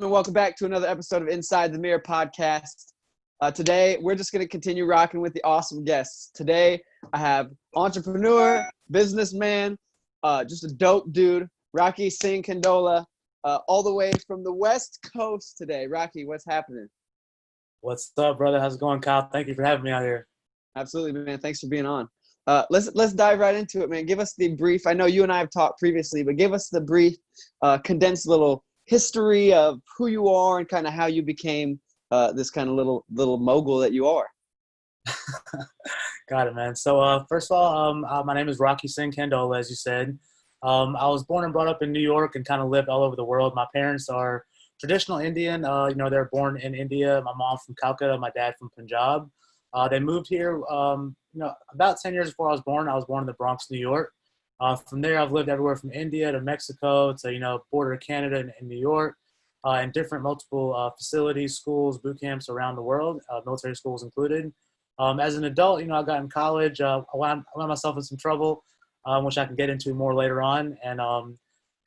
and welcome back to another episode of Inside the Mirror podcast. Today, we're just going to continue rocking with the awesome guests. Today, I have entrepreneur, businessman, just a dope dude, Rocky Kandola, all the way from the West Coast today. Rocky, what's happening? What's up, brother? How's it going, Kyle? Thank you for having me out here. Absolutely, man. Thanks for being on. Let's dive right into it, man. Give us the brief. I know you and I have talked previously, but give us the brief, condensed little history of who you are and kind of how you became this kind of little mogul that you are. Got it, man. So first of all, my name is Rocky Kandola, as you said. I was born and brought up in New York and kind of lived all over the world. My parents are traditional Indian. They're born in India. My mom from Calcutta, my dad from Punjab. They moved here, about 10 years before I was born. I was born in the Bronx, New York. From there, I've lived everywhere from India to Mexico to, border Canada and New York, and different multiple facilities, schools, boot camps around the world, military schools included. As an adult, I got in college. I wound myself in some trouble, which I can get into more later on. And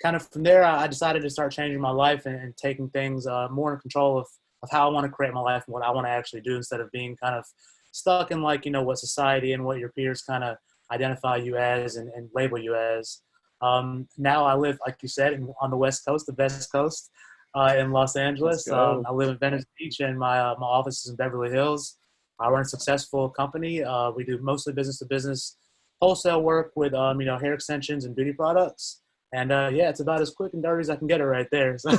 kind of from there, I decided to start changing my life and taking things more in control of how I want to create my life and what I want to actually do instead of being kind of stuck in what society and what your peers kind of identify you as and label you as. Now I live, like you said, on the West Coast, the best coast, in Los Angeles. I live in Venice Beach, and my office is in Beverly Hills. I run a successful company. We do mostly business-to-business wholesale work with hair extensions and beauty products. And it's about as quick and dirty as I can get it right there. So.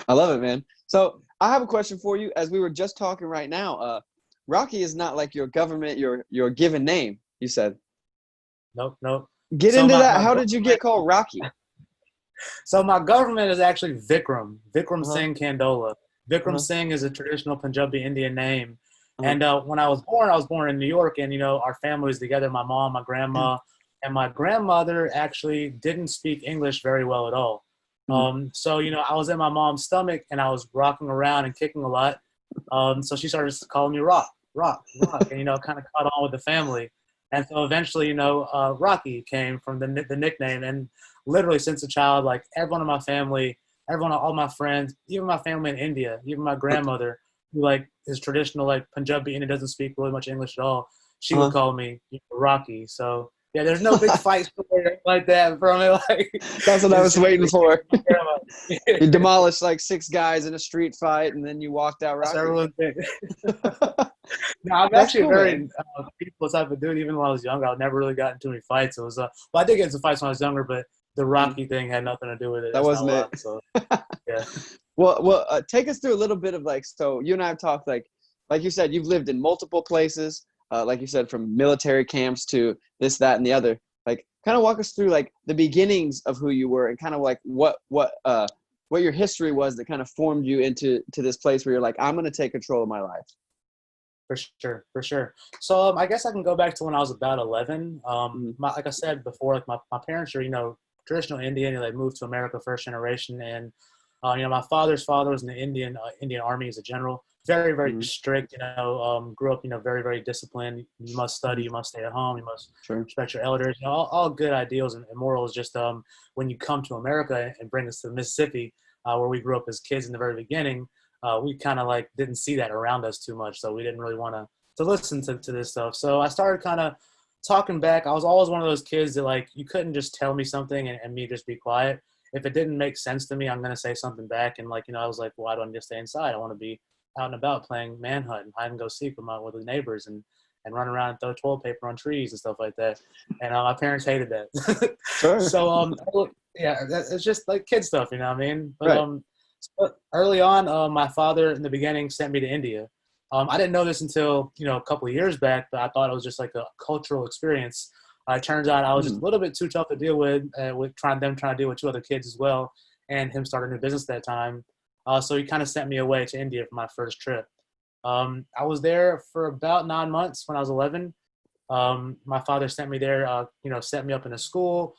I love it, man. So I have a question for you. As we were just talking right now, Rocky is not like your government, your given name. You said. Nope. Get into that. How did you get called Rocky? So my government is actually Vikram Singh Kandola. Vikram Singh is a traditional Punjabi Indian name. And when I was born in New York, and our family was together. My mom, my grandma, and my grandmother actually didn't speak English very well at all. So I was in my mom's stomach, and I was rocking around and kicking a lot. So she started calling me Rock, and kind of caught on with the family. And so eventually, Rocky came from the nickname. And literally since a child, like everyone in my family, all my friends, even my family in India, even my grandmother, who is traditional, Punjabi Indian, doesn't speak really much English at all, she would call me Rocky. So yeah, there's no big fight story like that from it. That's what I was waiting for. You demolished 6 guys in a street fight, and then you walked out Rocky. That's everyone thinks. No, I'm That's actually cool, a very peaceful type of dude. Even when I was younger, I never really got into any fights. It was I did get into fights when I was younger, but the Rocky thing had nothing to do with it. That wasn't it. So yeah. Well, take us through a little bit of so you and I have talked like you said, you've lived in multiple places. Like you said, from military camps to this, that, and the other. Kind of walk us through the beginnings of who you were and kind of what your history was that kind of formed you into this place where you're like, I'm going to take control of my life. For sure. So I guess I can go back to when I was about 11. Like I said before, my parents are traditional Indian. They moved to America first generation, and my father's father was in the Indian Army as a general. Very, very strict, grew up, very, very disciplined. You must study, you must stay at home, you must respect your elders, all good ideals and morals. Just when you come to America and bring us to Mississippi, where we grew up as kids in the very beginning, we kind of didn't see that around us too much. So we didn't really want to listen to this stuff. So I started kind of talking back. I was always one of those kids that you couldn't just tell me something and me just be quiet. If it didn't make sense to me, I'm going to say something back. And I was like, well, I don't need to stay inside. I want to be out and about playing manhunt and hide and go seek with the neighbors and run around and throw toilet paper on trees and stuff like that. And my parents hated that. Sure. So it's just kid stuff, you know what I mean? But right. So early on, my father in the beginning sent me to India. I didn't know this until a couple of years back, but I thought it was just a cultural experience. It turns out I was just a little bit too tough to deal with trying to deal with 2 other kids as well, and him starting a new business at that time. So he kind of sent me away to India for my first trip. I was there for about 9 months when I was 11. My father sent me there, set me up in a school,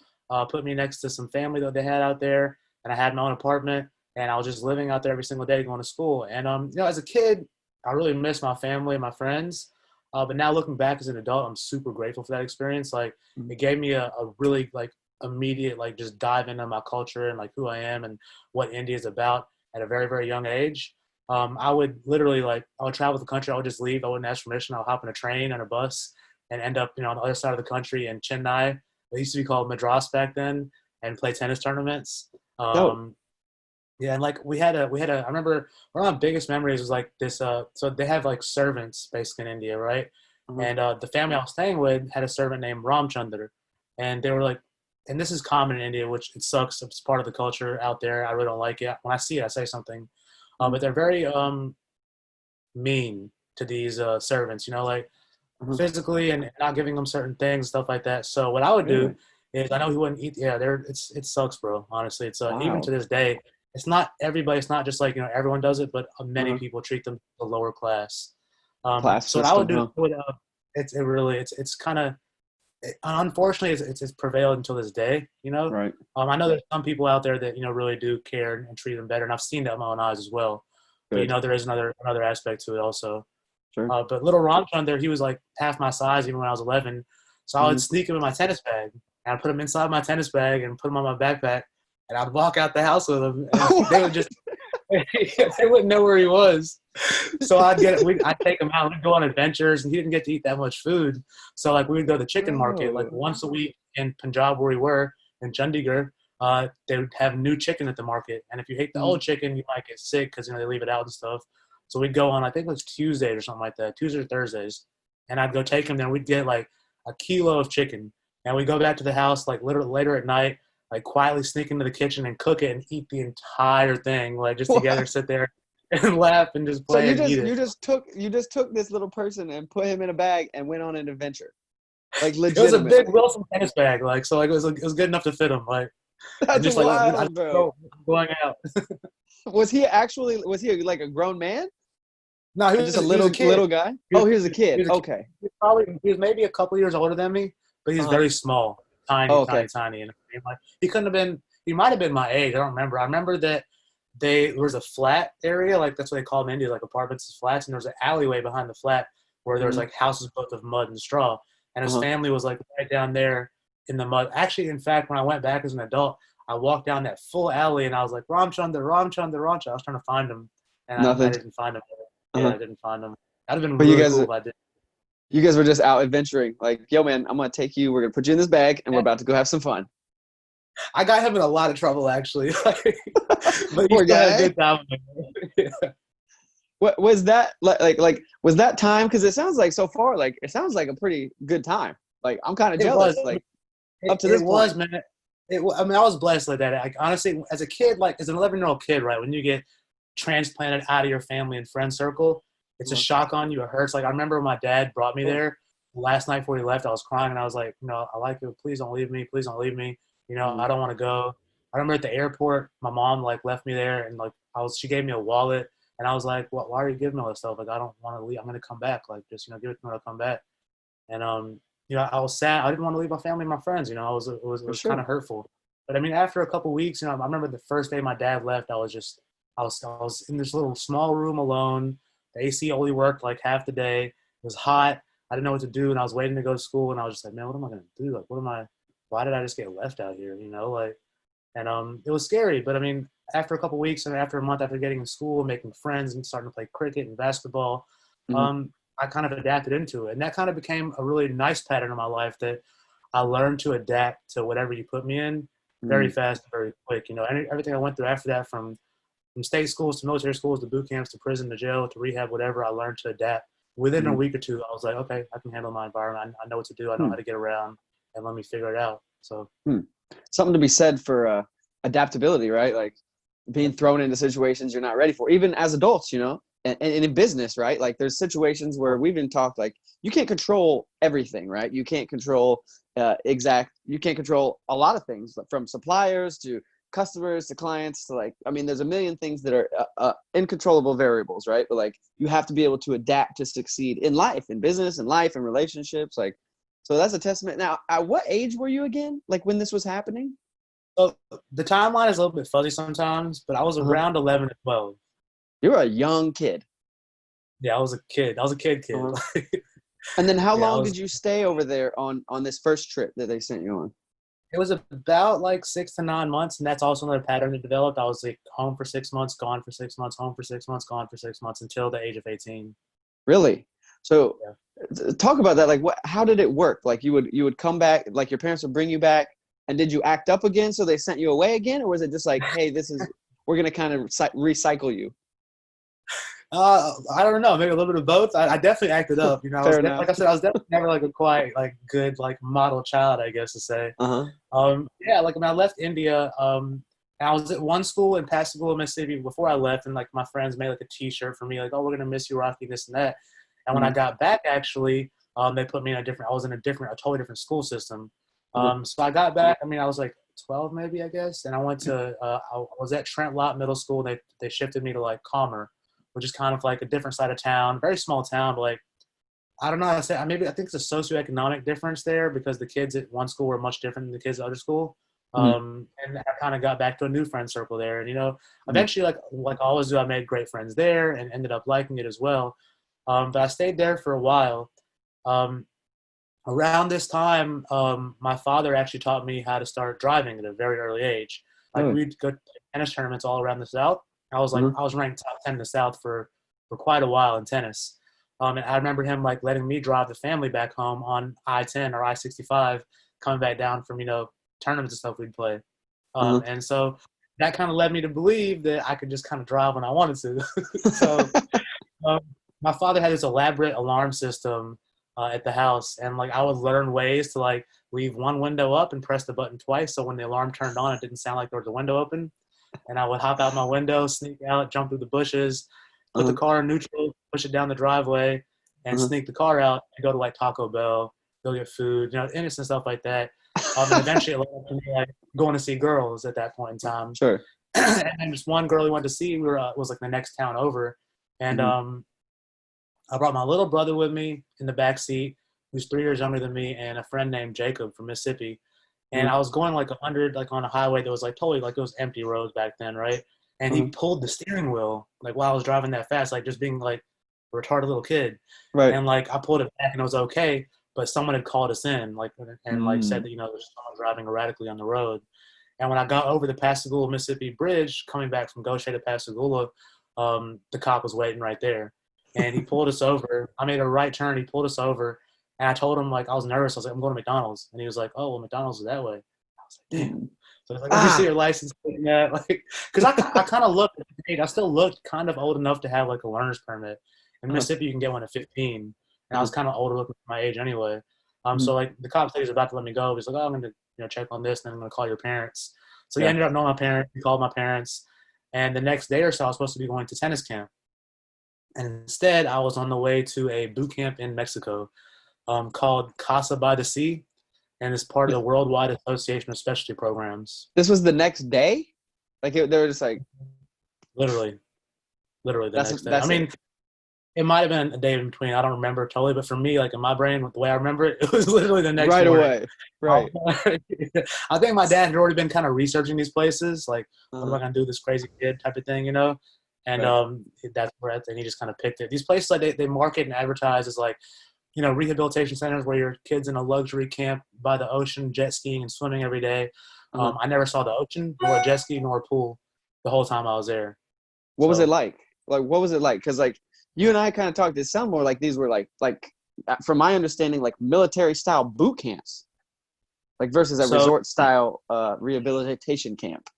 put me next to some family that they had out there, and I had my own apartment, and I was just living out there every single day going to school. And, as a kid, I really missed my family and my friends. But now looking back as an adult, I'm super grateful for that experience. It gave me a really immediate, just dive into my culture and who I am and what India is about. at a very, very young age. I would literally I would travel the country. I would just leave. I wouldn't ask permission. I would hop on a train and a bus and end up, on the other side of the country in Chennai. It used to be called Madras back then, and play tennis tournaments. Dope. Yeah, and I remember one of my biggest memories was like this. So they have like servants basically in India, right? Uh-huh. And the family I was staying with had a servant named Ramchandra, and they were like, and this is common in India, which it sucks. It's part of the culture out there. I really don't like it. When I see it, I say something. But they're very mean to these servants, like Uh-huh. physically and not giving them certain things, stuff like that. So what I would Really? do is I know he wouldn't eat. Yeah, it sucks, bro. Honestly, it's even to Wow. this day, it's not everybody. It's not just like everyone does it, but many Uh-huh. people treat them the lower class. Class So what I would system, do huh? would it's kind of unfortunately it's prevailed until this day. Right. I know there's some people out there that really do care and treat them better, and I've seen that with my own eyes as well. But Good. there is another aspect to it also. Sure. But little Ramchun there, he was like half my size even when I was 11. So I would Hmm. sneak him in my tennis bag, and I'd put him inside my tennis bag and put him on my backpack, and I'd walk out the house with him, and they would just they wouldn't know where he was. So I'd take him out, we'd go on adventures, and he didn't get to eat that much food. So like we would go to the chicken market like Oh. once a week in Punjab where we were in Chandigarh. They would have new chicken at the market, and if you hate the Mhm. old chicken, you might get sick because they leave it out and stuff. So we'd go on, I think it was Tuesdays or something like that, Tuesdays or Thursdays, and I'd go take him there. We'd get like a kilo of chicken, and we'd go back to the house like literally later at night, like quietly sneak into the kitchen and cook it and eat the entire thing, like just together, What? sit there and laugh and just So play you and eat just it. you just took this little person and put him in a bag and went on an adventure, like It was a big legitimately. Wilson tennis bag, like so, like it was good enough to fit him, like and That's just like I wild, just bro. go going out. Was he like a grown man No, or just a he was a little kid. guy? He Oh, was, he was a he kid. was a kid. Okay. He was maybe a couple years older than me, but he's Uh-huh. very small, Oh, tiny, tiny, okay. tiny. And like he couldn't have been. He might have been my age. I don't remember. I remember that there was a flat area, like that's what they call them in India, like apartments is flats, and there was an alleyway behind the flat where there was Hmm. like houses built of mud and straw, and his Uh-huh. family was like right down there in the mud. Actually, in fact, when I went back as an adult, I walked down that full alley and I was like, Ramchundra, Ramchundra, Ramchundra. I was trying to find him, and I Nothing. didn't find him. Yeah, Uh-huh. I didn't find him. That'd have been But really cool if I did. you guys were just out adventuring. Like, yo, man, I'm gonna take you. We're gonna put you in this bag, and we're about to go have some fun. I got him in a lot of trouble actually, but he Poor still had a guy. good time. Yeah. What was that like? Was that time? Because it sounds like so far, like it sounds like a pretty good time. Like I'm kind of It jealous. was. Like It, up to it this was, point. man. I mean, I was blessed like that. Like, honestly, as a kid, like as an 11-year-old kid, right, when you get transplanted out of your family and friend circle, it's a Uh-huh. shock on you. It hurts. Like I remember when my dad brought me Oh, there last night before he left. I was crying and I was like, I like you. Please don't leave me. Please don't leave me. mhm. I don't want to go. I remember at the airport, my mom like left me there and like she gave me a wallet and I was like, why are you giving me all this stuff? Like I don't want to leave. I'm gonna come back. Like just give it to me when I come back. And I was sad. I didn't want to leave my family and my friends. It For was kind of sure. hurtful. But I mean, after a couple weeks, I remember the first day my dad left. I was in this little small room alone. The AC only worked like half the day. It was hot. I didn't know what to do, and I was waiting to go to school. And I was just like, man, what am I gonna do? Like, what am I? Why did I just get left out here? Like, and it was scary. But I mean, after a couple weeks and after a month after getting in school, making friends, and starting to play cricket and basketball, Hmm. um, I kind of adapted into it, and that kind of became a really nice pattern in my life that I learned to adapt to whatever you put me in very Hmm. fast and very quick. Everything I went through after that, from state schools to military schools to boot camps to prison to jail to rehab, whatever, I learned to adapt. Within a Hmm. week or two, I was like, okay, I can handle my environment. I know what to do. I know Hmm. how to get around, and let me figure it out. So, Hmm. Something to be said for adaptability, right? Like yeah, being thrown into situations you're not ready for, even as adults, and in business, right? Like there's situations where we've been talked like you can't control everything, right? You can't control you can't control a lot of things from suppliers to customers to clients to I mean, there's a million things that are uncontrollable variables, right? But like you have to be able to adapt to succeed in life, in business, in life, in relationships, like. So that's a testament. Now, at what age were you again? Like when this was happening? so the timeline is a little bit fuzzy sometimes, but I was Uh-huh. around 11 to 12. You were a young kid. Yeah, I was a kid. I was a kid. Uh-huh. And then how Yeah, I long was. did you stay over there on this first trip that they sent you on? It was about like 6 to 9 months, and that's also another pattern that developed. I was like home for 6 months, gone for 6 months, home for 6 months, gone for 6 months until the age of 18. Really? So Yeah. talk about that. Like how did it work? Like you would come back, like your parents would bring you back, and did you act up again? So they sent you away again? Or was it just like, hey, we're going to kind of recycle you? I don't know, maybe a little bit of both. I definitely acted up. You know, Fair enough. like I said, I was definitely never like a quiet, like good, like model child, I guess to say. Uh-huh. Yeah, like when I left India, I was at one school in Pascagoula, Mississippi before I left, and like my friends made like a T-shirt for me, like, "Oh, we're gonna miss you, Rocky," this and that. And when I Mhm. got back, actually, they put me in I was in a totally different school system. Mhm. So I got back. I mean, I was like 12, maybe, I guess, and I went to I was at Trent Lott Middle School. They shifted me to like Commer, which is kind of like a different side of town, very small town, but like I don't know how to say. I think it's a socioeconomic difference there because the kids at one school were much different than the kids at other school. Mhm. And I kind of got back to a new friend circle there. And Mhm. eventually, like I always do, I made great friends there and ended up liking it as well. But I stayed there for a while. Um, Around this time, my father actually taught me how to start driving at a very early age. Like Oh. we'd go to tennis tournaments all around the South. Mhm. I was ranked top 10 in the South for quite a while in tennis. And I remember him like letting me drive the family back home on I-10 or I-65, coming back down from tournaments and stuff we'd play. Uh-huh. And so that kind of led me to believe that I could just kind of drive when I wanted to. So um, my father had this elaborate alarm system at the house, and like I would learn ways to like leave one window up and press the button twice, so when the alarm turned on, it didn't sound like there was a window open. And I would hop out my window, sneak out, jump through the bushes, put the Uh-huh. car in neutral, push it down the driveway, and Uh-huh. sneak the car out and go to like Taco Bell, go get food, innocent stuff like that. And eventually it led up to me like going to see girls at that point in time. Sure. And then just one girl we went to see was like the next town over, and Mhm. I brought my little brother with me in the back seat, who's 3 years younger than me, and a friend named Jacob from Mississippi. And Uh-huh. I was going like 100, like on a highway that was like totally like it was empty roads back then, right? And he Uh-huh. pulled the steering wheel like while I was driving that fast, like just being like a retarded little kid. Right. And like I pulled it back and it was okay, but someone had called us in, like and like said Mm. that there's someone driving erratically on the road. And when I got over the Pascagoula Mississippi Bridge, coming back from Goshen to Pascagoula, the cop was waiting right there, and he pulled us over. I made a right turn. He pulled us over, and I told him like I was nervous. I was like, I'm going to McDonald's, and he was like, Oh, well, McDonald's is that way. I was like, damn. Mm. So he's like, Let me see Ah. your license plate. Yeah, like because I kind of looked. I still looked kind of old enough to have like a learner's permit. In Uh-huh. Mississippi, you can get one at 15, and I Uh-huh. was kind of older looking for my age anyway. Mhm. So like the cop said he was about to let me go. He's like, Oh, I'm gonna check on this, and then I'm gonna call your parents. So he Yeah. ended up knowing my parents. He called my parents, and the next day or so, I was supposed to be going to tennis camp. And instead, I was on the way to a boot camp in Mexico called Casa by the Sea, and it's part of the Worldwide Association of Specialty Programs. This was the next day? Like they were just like, Literally, literally the that's next day. I that's it. mean, it might have been a day in between. I don't remember totally, but for me, like in my brain, the way I remember it, it was literally the next Right morning. away. Right. I think my dad had already been kind of researching these places, like what am Uh-huh. I gonna do, this crazy kid type of thing, And Right. that's where and he just kind of picked it. These places like they market and advertise as like rehabilitation centers where your kid's in a luxury camp by the ocean, jet skiing and swimming every day. Uh-huh. I never saw the ocean, nor a jet ski, nor a pool the whole time I was there. What was it So like? Like what was it like? Because like you and I kind of talked. It sound more like these were like from my understanding, like military style boot camps, like versus a so resort style rehabilitation camp.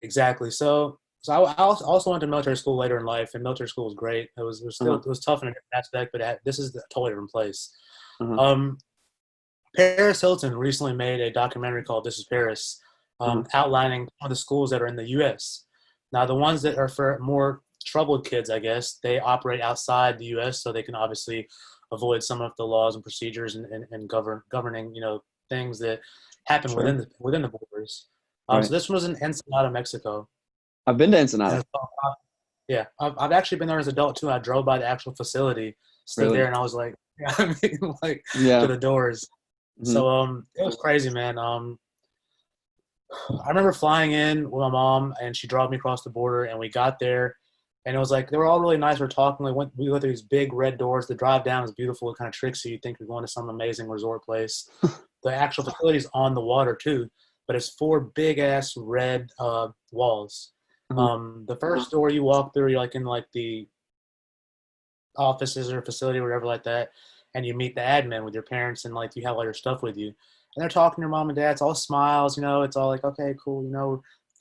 exactly. So I also went to military school later in life, and military school was great. Uh-huh. It was tough in a different aspect, but this is a totally different place. Uh-huh. Um, Paris Hilton recently made a documentary called "This Is Paris," Uh-huh. outlining some of the schools that are in the U.S. Now, the ones that are for more troubled kids, I guess, they operate outside the U.S., so they can obviously avoid some of the laws and procedures and governing things that happen Sure. within the borders. Right. So this one was in Ensenada, Mexico, I've been to and Ensenada. yeah, I've actually been there as an adult too. I drove by the actual facility, stood there, Really? and I was like, yeah, I mean, like to Yeah. the doors. Hmm. So it was crazy, man. I remember flying in with my mom, and she drove me across the border, and we got there, and it was like they were all really nice. We're talking. We went through these big red doors. The drive down is beautiful. It kind of tricks you. You think you're going to some amazing resort place. the actual facility is on the water too, but it's 4 big-ass red walls. Mhm. The first door you walk through, you're like in like the offices or facility or whatever like that, and you meet the admin with your parents, and like you have all your stuff with you, and they're talking to your mom and dad. It's all smiles, it's all like, okay, cool,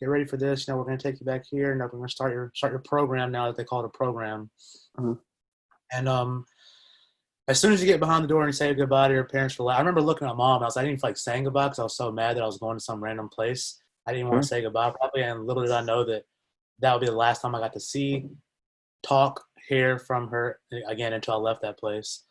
get ready for this. We're gonna take you back here, and we're gonna start your program now that they call it a program. Mhm. And as soon as you get behind the door and you say goodbye to your parents for life, I remember looking at mom. I didn't even feel like saying goodbye because I was so mad that I was going to some random place. I didn't even want to Sure. say goodbye probably, and little did I know that that would be the last time I got to see, talk, hear from her again until I left that place.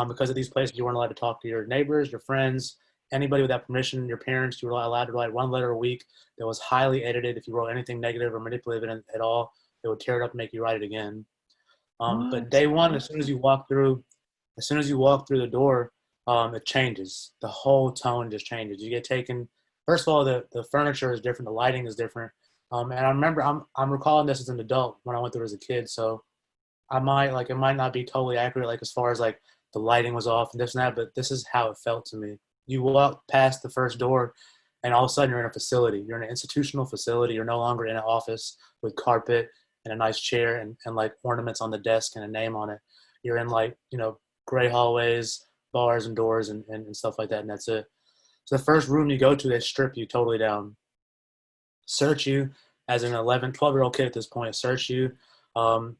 Because of these places, you weren't allowed to talk to your neighbors, your friends, anybody without permission, your parents. You were allowed to write 1 letter a week that was highly edited. If you wrote anything negative or manipulative at all, they would tear it up and make you write it again. But What? day one, as soon as you walk through the door, it changes. The whole tone just changes. You get taken. First of all, the furniture is different. The lighting is different. And I remember I'm recalling this as an adult when I went through it as a kid. So it might not be totally accurate, like as far as like the lighting was off and this and that, but this is how it felt to me. You walk past the first door, and all of a sudden you're in a facility. You're in an institutional facility. You're no longer in an office with carpet and a nice chair and like ornaments on the desk and a name on it. You're in like, gray hallways, bars and doors and stuff like that, and that's it. So the first room you go to, they strip you totally down, search you as an 11, 12-year-old kid at this point, search you,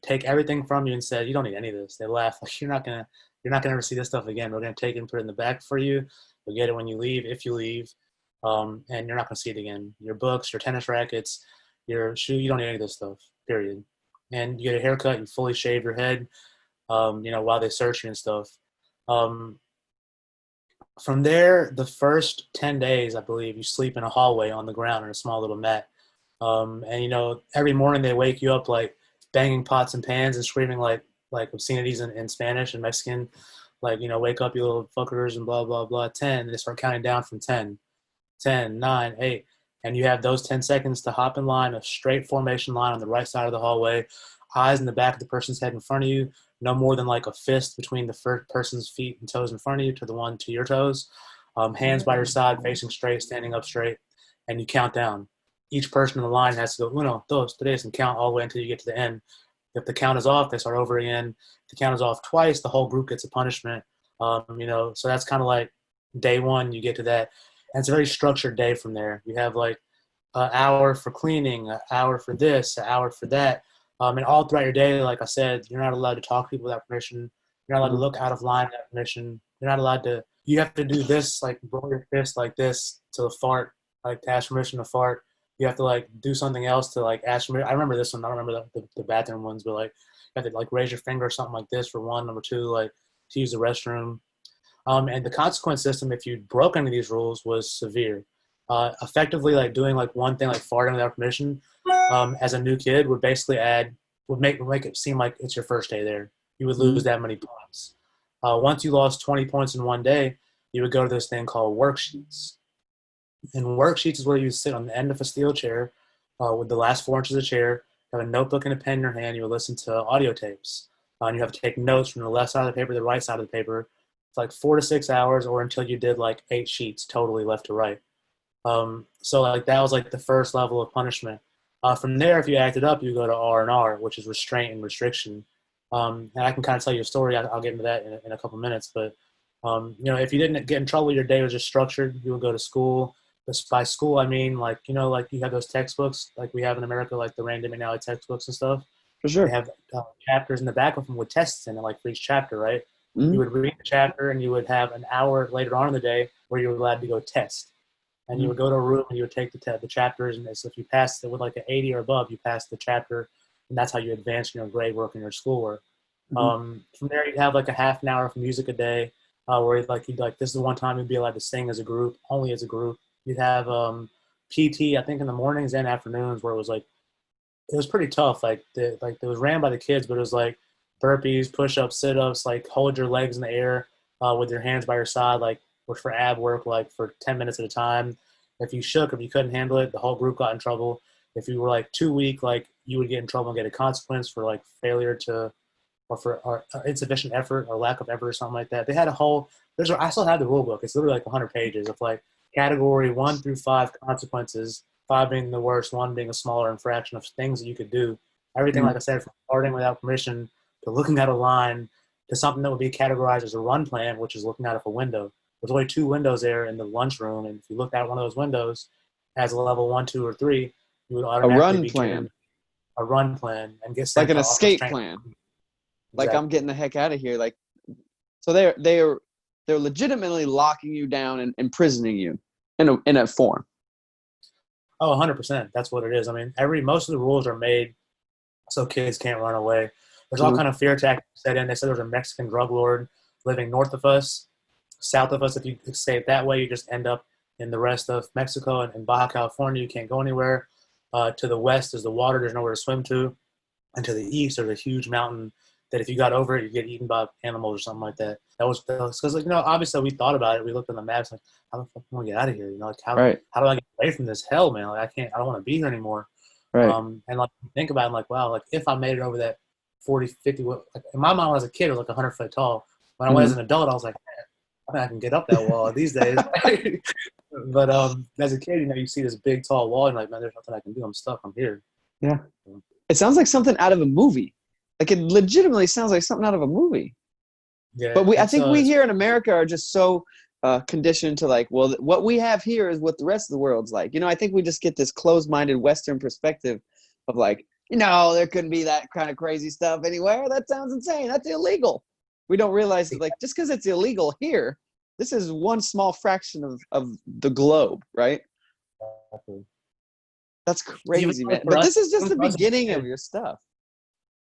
take everything from you and said, you don't need any of this. They laugh like, you're not gonna ever see this stuff again. We're gonna take it and put it in the back for you. You'll get it when you leave, if you leave, and you're not gonna see it again. Your books, your tennis rackets, your shoe, you don't need any of this stuff, period. And you get a haircut, you fully shave your head, while they search you and stuff. Um, from there, the first 10 days, I believe, you sleep in a hallway on the ground in a small little mat. And every morning they wake you up like banging pots and pans and screaming like obscenities in Spanish and Mexican, like, wake up you little fuckers and blah, blah, blah, 10. And they start counting down from 10, 10, 9, 8. And you have those 10 seconds to hop in line, a straight formation line on the right side of the hallway, eyes in the back of the person's head in front of you, no more than like a fist between the first person's feet and toes in front of you to the one to your toes, hands by your side, facing straight, standing up straight, and you count down. Each person in the line has to go uno, dos, tres, and count all the way until you get to the end. If the count is off, they start over again. If the count is off twice, the whole group gets a punishment. So that's kind of like day one, you get to that. And it's a very structured day from there. You have like an hour for cleaning, an hour for this, an hour for that. And all throughout your day, like I said, you're not allowed to talk to people without permission. You're not allowed to Mhm. look out of line without permission. You're not allowed to, you have to do this, like roll your fist like this to fart, like to ask permission to fart. You have to like do something else to like ask permission. I remember this one. I don't remember the bathroom ones, but like you have to like raise your finger or something like this for one. Number two, like to use the restroom. And the consequence system, if you broke any of these rules, was severe. Effectively, like doing like one thing, like farting without permission, as a new kid, would make it seem like it's your first day there. You would lose Mhm. that many points. Once you lost 20 points in one day, you would go to this thing called worksheets. And worksheets is where you sit on the end of a steel chair, with the last 4 inches of the chair, have a notebook and a pen in your hand. You would listen to audio tapes. And you have to take notes from the left side of the paper to the right side of the paper. It's like 4 to 6 hours, or until you did like 8 sheets totally left to right. So like that was like the first level of punishment. From there, if you acted up, you go to R&R, which is restraint and restriction. And I can kind of tell you a story. I'll get into that in a couple minutes. But if you didn't get in trouble, your day was just structured. You would go to school. But by school, I mean like like you have those textbooks like we have in America, like the Randy McNally textbooks and stuff. For They sure. have chapters in the back of them with tests in it, like for each chapter, right? You Mhm. would read the chapter, and you would have an hour later on in the day where you were allowed to go test. And you Mhm. would go to a room and you would take the chapters, and so if you passed it with like an 80 or above, you passed the chapter, and that's how you advance in your grade work and your schoolwork. Mhm. From there, you'd have like a half an hour of music a day, where you'd like this is the one time you'd be allowed to sing as a group, only as a group. You'd have PT, I think, in the mornings and afternoons, where it was pretty tough. It was ran by the kids, but it was like burpees, push-ups, sit-ups, like hold your legs in the air, with your hands by your side, like for ab work, like for 10 minutes at a time. If you shook, if you couldn't handle it, the whole group got in trouble. If you were like too weak, like you would get in trouble and get a consequence for like failure to or insufficient effort or lack of effort or something like that. They had a whole, I still have the rule book. It's literally like 100 pages of like category 1 through 5 consequences, 5 being the worst, 1 being a smaller infraction of things that you could do. Everything, like I said, from farting without permission to looking at a line to something that would be categorized as a run plan, which is looking out of a window. There's only 2 windows there in the lunchroom, and if you looked out one of those windows as a level 1, 2, or 3, you would automatically be given a run plan and get sent like an to office escape training. plan. Exactly. Like, I'm getting the heck out of here. Like, so they're legitimately locking you down and imprisoning you in a form. Oh, 100%. That's what it is. I mean, most of the rules are made so kids can't run away. There's all kind of fear tactics set in. They said there's a Mexican drug lord living north of us. South of us, if you escape that way, you just end up in the rest of Mexico and Baja California. You can't go anywhere. To the west is the water. There's nowhere to swim to. And to the east, there's a huge mountain that if you got over it, you get eaten by animals or something like that. That was because, like, obviously we thought about it. We looked on the maps, like, how the fuck can we get out of here? Like, how do I get away from this hell, man? Like, I don't want to be here anymore. Right. And like, think about it, I'm like, wow, like if I made it over that 40, 50, like, in my mind when I was a kid, it was like 100 foot tall. When I was an adult, I was like, man, I think I can get up that wall these days. But as a kid, you see this big tall wall, and like, man, there's nothing I can do. I'm stuck. I'm here. Yeah. It sounds like something out of a movie. Like, it legitimately sounds like something out of a movie. Yeah. But I think we here in America are just so conditioned to like, well, what we have here is what the rest of the world's like. I think we just get this closed-minded Western perspective of like, there couldn't be that kind of crazy stuff anywhere. That sounds insane. That's illegal. We don't realize that, like, just because it's illegal here, this is one small fraction of the globe, right? Exactly. That's crazy, man. But this is just the beginning of your stuff.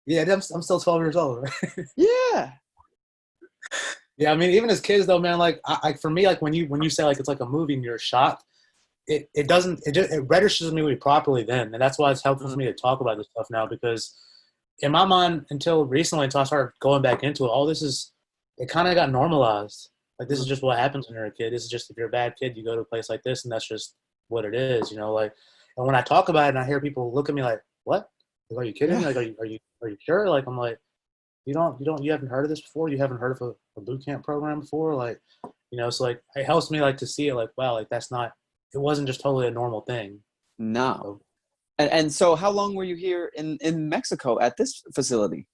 Yeah, I'm still 12 years old. Right? Yeah. Yeah, I mean, even as kids, though, man, like, for me, like, when you say, like, it's like a movie and you're shocked, it registers me properly then. And that's why it's helpful for me to talk about this stuff now, because in my mind, until recently, until I started going back into it, it kind of got normalized. Like, this is just what happens when you're a kid. This is just, if you're a bad kid, you go to a place like this, and that's just what it is, like, and when I talk about it and I hear people look at me like, what? Like, are you kidding me? Like, are you sure? Like, I'm like, you haven't heard of this before? You haven't heard of a boot camp program before? Like, so like, it helps me like to see it like, wow, like it wasn't just totally a normal thing. No. So, and so how long were you here in Mexico at this facility?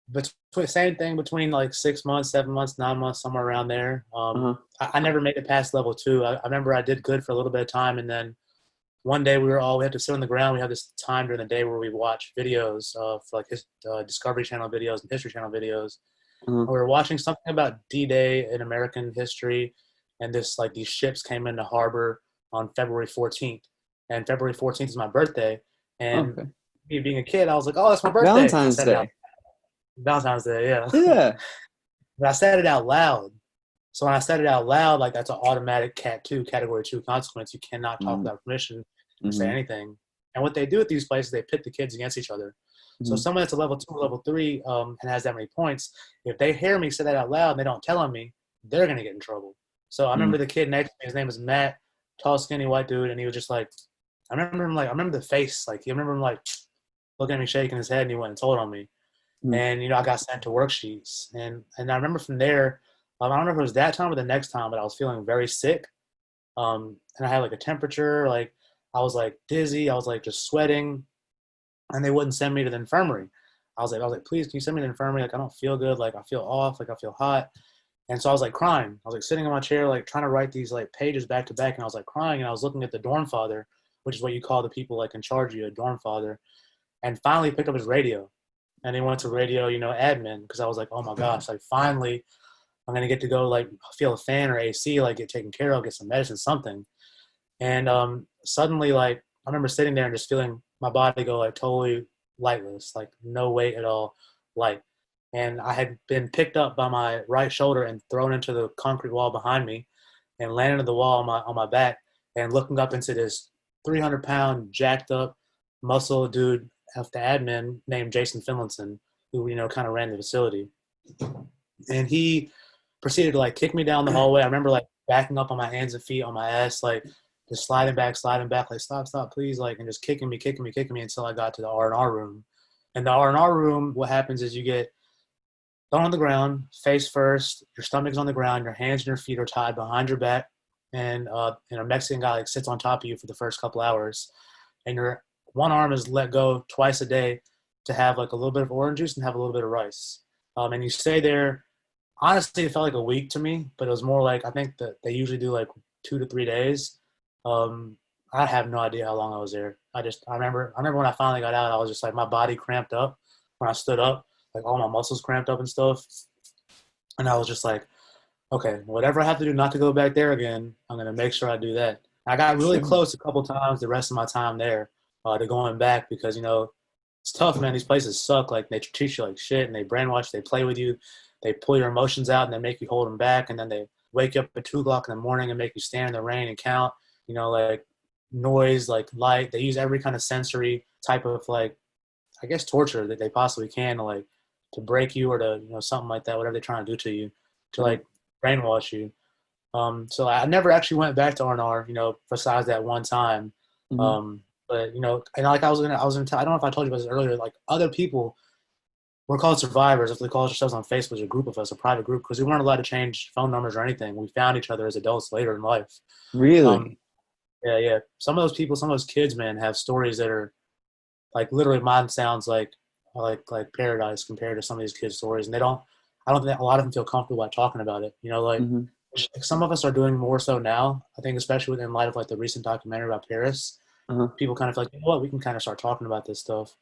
But same thing between like 6 months, 7 months, 9 months, somewhere around there. I never made it past level 2. I remember I did good for a little bit of time, and then one day we had to sit on the ground. We had this time during the day where we watch videos of like Discovery Channel videos and History Channel videos. We were watching something about D-Day in American history, and these ships came into harbor on February 14th. And February 14th is my birthday. And me being a kid, I was like, oh, that's my birthday. Valentine's Day. Valentine's Day, yeah. Yeah. But I said it out loud. So when I said it out loud, like, that's an automatic category 2 consequence. You cannot talk without permission or say anything. And what they do at these places, they pit the kids against each other. So someone that's a level 2 or level 3 and has that many points, if they hear me say that out loud and they don't tell on me, they're going to get in trouble. So I remember the kid next to me, his name is Matt, tall, skinny, white dude, and he was just like, I remember the face. Like, you remember him, like, looking at me, shaking his head, and he went and told on me. And, I got sent to worksheets. And I remember from there, I don't know if it was that time or the next time, but I was feeling very sick. And I had like a temperature, like I was like dizzy. I was like just sweating, and they wouldn't send me to the infirmary. I was like, please, can you send me to the infirmary? Like, I don't feel good. Like, I feel off. Like, I feel hot. And so I was like crying. I was like sitting in my chair, like trying to write these like pages back to back. And I was like crying, and I was looking at the dorm father, which is what you call the people like in charge of you, a dorm father. And finally picked up his radio, and he went to radio, admin, because I was like, oh my gosh, like finally I'm going to get to go like feel a fan or AC, like get taken care of, get some medicine, something. And suddenly, like, I remember sitting there and just feeling my body go like totally lightless, like no weight at all, light. And I had been picked up by my right shoulder and thrown into the concrete wall behind me, and landed on the wall on my back, and looking up into this 300-pound jacked up muscle dude of the admin named Jason Finlinson, who kind of ran the facility. And he proceeded to like kick me down the hallway. I remember like backing up on my hands and feet on my ass, like just sliding back, like stop, please, like, and just kicking me until I got to the R&R room. And the R&R room, what happens is you get thrown on the ground, face first. Your stomach's on the ground. Your hands and your feet are tied behind your back, and a Mexican guy like sits on top of you for the first couple hours, and your one arm is let go twice a day to have like a little bit of orange juice and have a little bit of rice. And you stay there. Honestly, it felt like a week to me, but it was more like I think that they usually do like 2 to 3 days. I have no idea how long I was there. I remember when I finally got out, I was just like my body cramped up when I stood up, like all my muscles cramped up and stuff. And I was just like, okay, whatever I have to do not to go back there again, I'm gonna make sure I do that. I got really close a couple times the rest of my time there to going back because it's tough, man. These places suck. Like they treat you like shit and they brainwash, they play with you. They pull your emotions out and they make you hold them back. And then they wake you up at 2 o'clock in the morning and make you stand in the rain and count, like noise, like light. They use every kind of sensory type of like, I guess, torture that they possibly can to break you or to, something like that, whatever they're trying to do to you, to like brainwash you. So I never actually went back to R&R, besides that one time. Mm-hmm. But, and like I don't know if I told you about this earlier, like other people, we're called survivors. If they call ourselves on Facebook, there's a group of us, a private group, because we weren't allowed to change phone numbers or anything. We found each other as adults later in life. Really? Yeah. Some of those people, some of those kids, man, have stories that are like literally mine sounds like paradise compared to some of these kids' stories. And I don't think a lot of them feel comfortable about talking about it. Mm-hmm. Like some of us are doing more so now. I think especially within light of like the recent documentary about Paris, Uh-huh. people kind of feel like, what, we can kind of start talking about this stuff.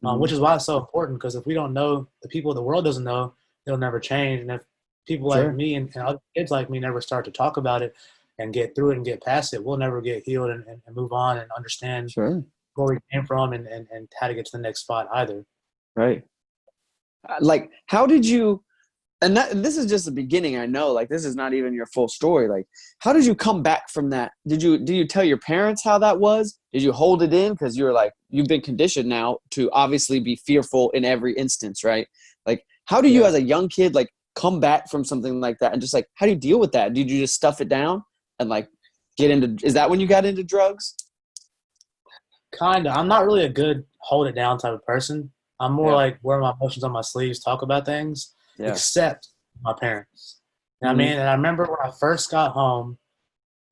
Mm-hmm. Which is why it's so important, because if we don't know, the people the world doesn't know, it'll never change. And if people like me and other kids like me never start to talk about it and get through it and get past it, we'll never get healed and move on and understand Sure. where we came from and how to get to the next spot either. Right. Like, how did you, and this is just the beginning, I know, like this is not even your full story. Like, how did you come back from that? Did you tell your parents how that was? Did you hold it in? Because you're like, you've been conditioned now to obviously be fearful in every instance, right? Like, how do you as a young kid, like, come back from something like that? And just like, how do you deal with that? Did you just stuff it down and like is that when you got into drugs? Kind of. I'm not really a good hold it down type of person. I'm more like wear my emotions on my sleeves, talk about things, except my parents. You know what I mean? And I remember when I first got home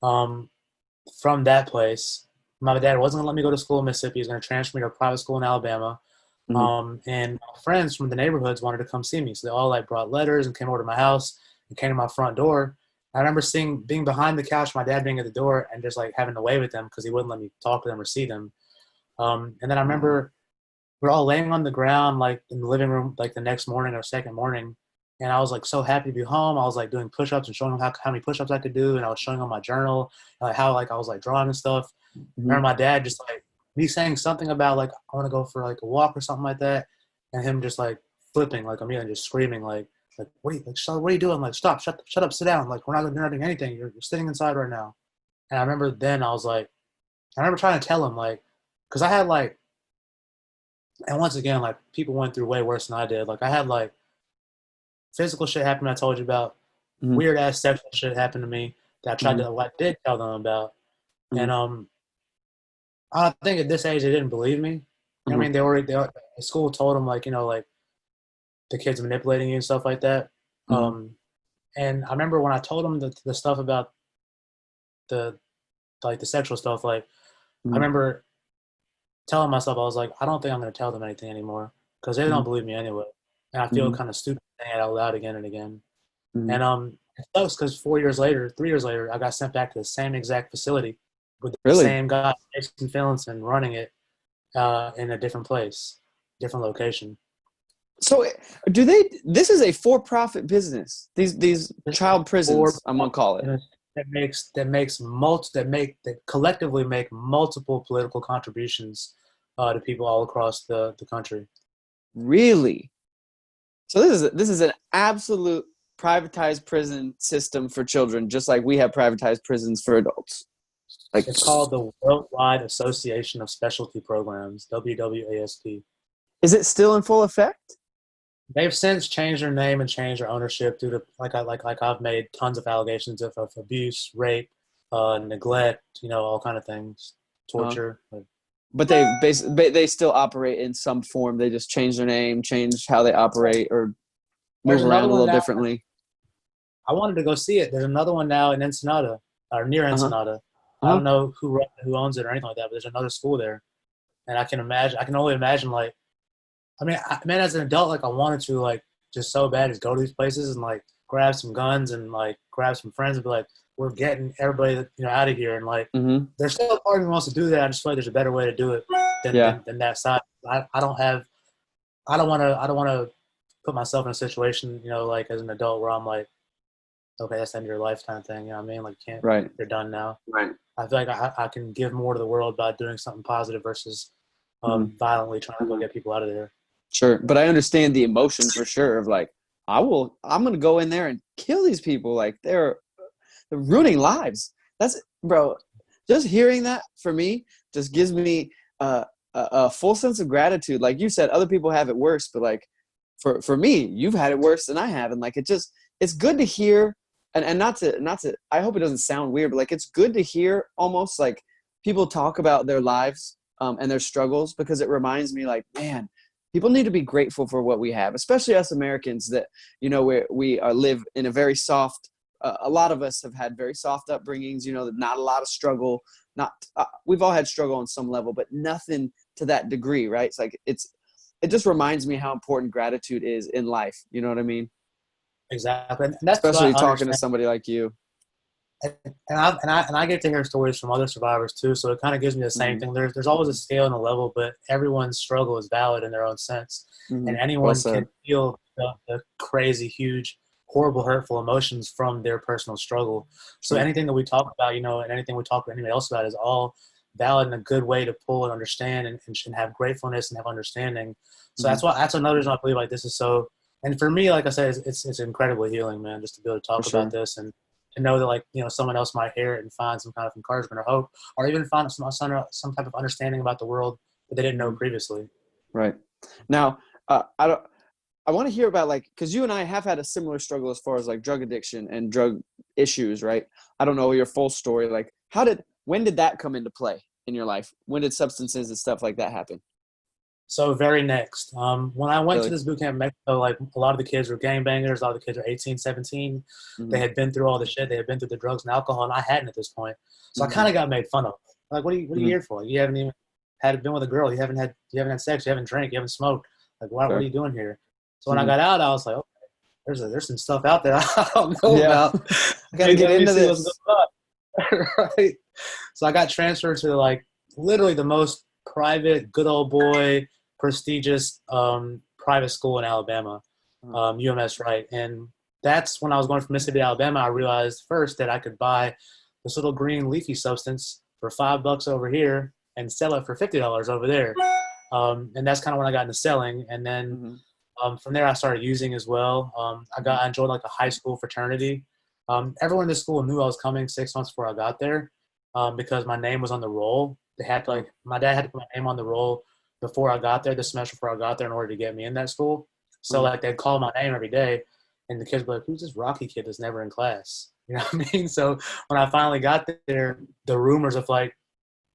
from that place, my dad wasn't going to let me go to school in Mississippi. He was going to transfer me to a private school in Alabama. And my friends from the neighborhoods wanted to come see me. So they all like brought letters and came over to my house and came to my front door. I remember being behind the couch, my dad being at the door and just like having to wave at them because he wouldn't let me talk to them or see them. And then I remember we're all laying on the ground, like in the living room, like the next morning or second morning. And I was like so happy to be home. I was like doing push-ups and showing them how many push-ups I could do. And I was showing them my journal, like how like I was like drawing and stuff. Remember my dad just like me saying something about like, I want to go for like a walk or something like that. And him just like flipping, like immediately just screaming, like, what are you doing? Like, stop, shut up, sit down. Like, we're not doing anything. You're sitting inside right now. And I remember then I was like, I remember trying to tell him like, cause I had like, and once again, like people went through way worse than I did. Like I had like physical shit happen I told you about, weird ass sexual shit happened to me that I tried to like did tell them about. And I think at this age they didn't believe me. I mean, the school told them like, like the kids manipulating you and stuff like that. And I remember when I told them the stuff about the sexual stuff, like I remember telling myself, I was like, I don't think I'm going to tell them anything anymore because they don't believe me anyway. And I feel kind of stupid saying it out loud again and again. And it sucks because 3 years later, I got sent back to the same exact facility with the same guy, Jason Phillinson, running it in a different place, different location. So this is a for-profit business. These child prisons, I'm going to call it. That collectively make multiple political contributions to people all across the country. Really? So this is an absolute privatized prison system for children, just like we have privatized prisons for adults. Like it's called the Worldwide Association of Specialty Programs, WWASP. Is it still in full effect? They've since changed their name and changed their ownership due to like I've made tons of allegations of abuse, rape, neglect, all kind of things, torture. But they still operate in some form. They just change their name, change how they operate, or move There's around another a one little now. differently. I wanted to go see it. There's another one now in Ensenada, or near Uh-huh. Ensenada. I Uh-huh. don't know who owns it or anything like that, but there's another school there, and I can only imagine like, man, as an adult, like I wanted to like just so bad just go to these places and like grab some guns and like grab some friends and be like, we're getting everybody out of here, and like Mm-hmm. there's still a part of me wants to do that. I just feel like there's a better way to do it than Yeah. than that side. I don't want to put myself in a situation, like as an adult where I'm like, okay, that's the end of your life kind of thing. You know what I mean? Like, Right. you're done now. Right. I feel like I can give more to the world by doing something positive versus Mm-hmm. violently trying to go get people out of there. Sure. But I understand the emotion for sure of like, I'm going to go in there and kill these people. Like they're ruining lives. That's, bro, just hearing that for me just gives me a full sense of gratitude. Like you said, other people have it worse, but like for me, you've had it worse than I have. And like, it's good to hear and not to, I hope it doesn't sound weird, but like, it's good to hear almost like people talk about their lives and their struggles, because it reminds me like, man, people need to be grateful for what we have, especially us Americans that, we live in a very soft, a lot of us have had very soft upbringings, not a lot of struggle, we've all had struggle on some level, but nothing to that degree, right? It's like, it just reminds me how important gratitude is in life. You know what I mean? Exactly, and that's what Especially I talking to understand. somebody like you. And I get to hear stories from other survivors too, so it kind of gives me the same Mm-hmm. thing. There's always a scale and a level, but everyone's struggle is valid in their own sense, Mm-hmm. and Well anyone said. can feel the crazy, huge, horrible, hurtful emotions from their personal struggle. So Sure. anything that we talk about, and anything we talk to anybody else about is all valid and a good way to pull and understand and have gratefulness and have understanding. So Mm-hmm. that's another reason I believe like this is so. And for me, like I said, it's incredibly healing, man, just to be able to For talk about sure. this and to know that like someone else might hear it and find some kind of encouragement or hope, or even find some type of understanding about the world that they didn't know Mm-hmm. previously. Right. Now, I want to hear about like, because you and I have had a similar struggle as far as like drug addiction and drug issues, right? I don't know your full story. Like, when did that come into play in your life? When did substances and stuff like that happen? So very next, when I went to Really? this boot camp in Mexico, like a lot of the kids were gangbangers. A lot of the kids were 18, 17. They Mm-hmm. had been through all the shit. They had been through the drugs and alcohol, and I hadn't at this point. So I Mm-hmm. kind of got made fun of. Like, what are you Mm-hmm. here for? You haven't even been with a girl. You haven't had sex. You haven't drank. You haven't smoked. Like, what are Sure. you doing here? So when I Mm-hmm. got out, I was like, okay, there's some stuff out there I don't know Yeah. about. I got to get Let me into see what's this. going on. Right. So I got transferred to like literally the most private, good old boy, prestigious private school in Alabama, Uh-huh. UMS, right? And that's when I was going from Mississippi to Alabama. I realized first that I could buy this little green leafy substance for $5 over here and sell it for $50 over there. And that's kind of when I got into selling. And then Mm-hmm. from there, I started using as well. Mm-hmm. I enjoyed like a high school fraternity. Everyone in the school knew I was coming 6 months before I got there because my name was on the roll. Oh. My dad had to put my name on the roll before I got there, the semester before I got there, in order to get me in that school. So Uh-huh. like they'd call my name every day, and the kids were like, "Who's this Rocky kid that's never in class?" You know what I mean? So when I finally got there, the rumors of like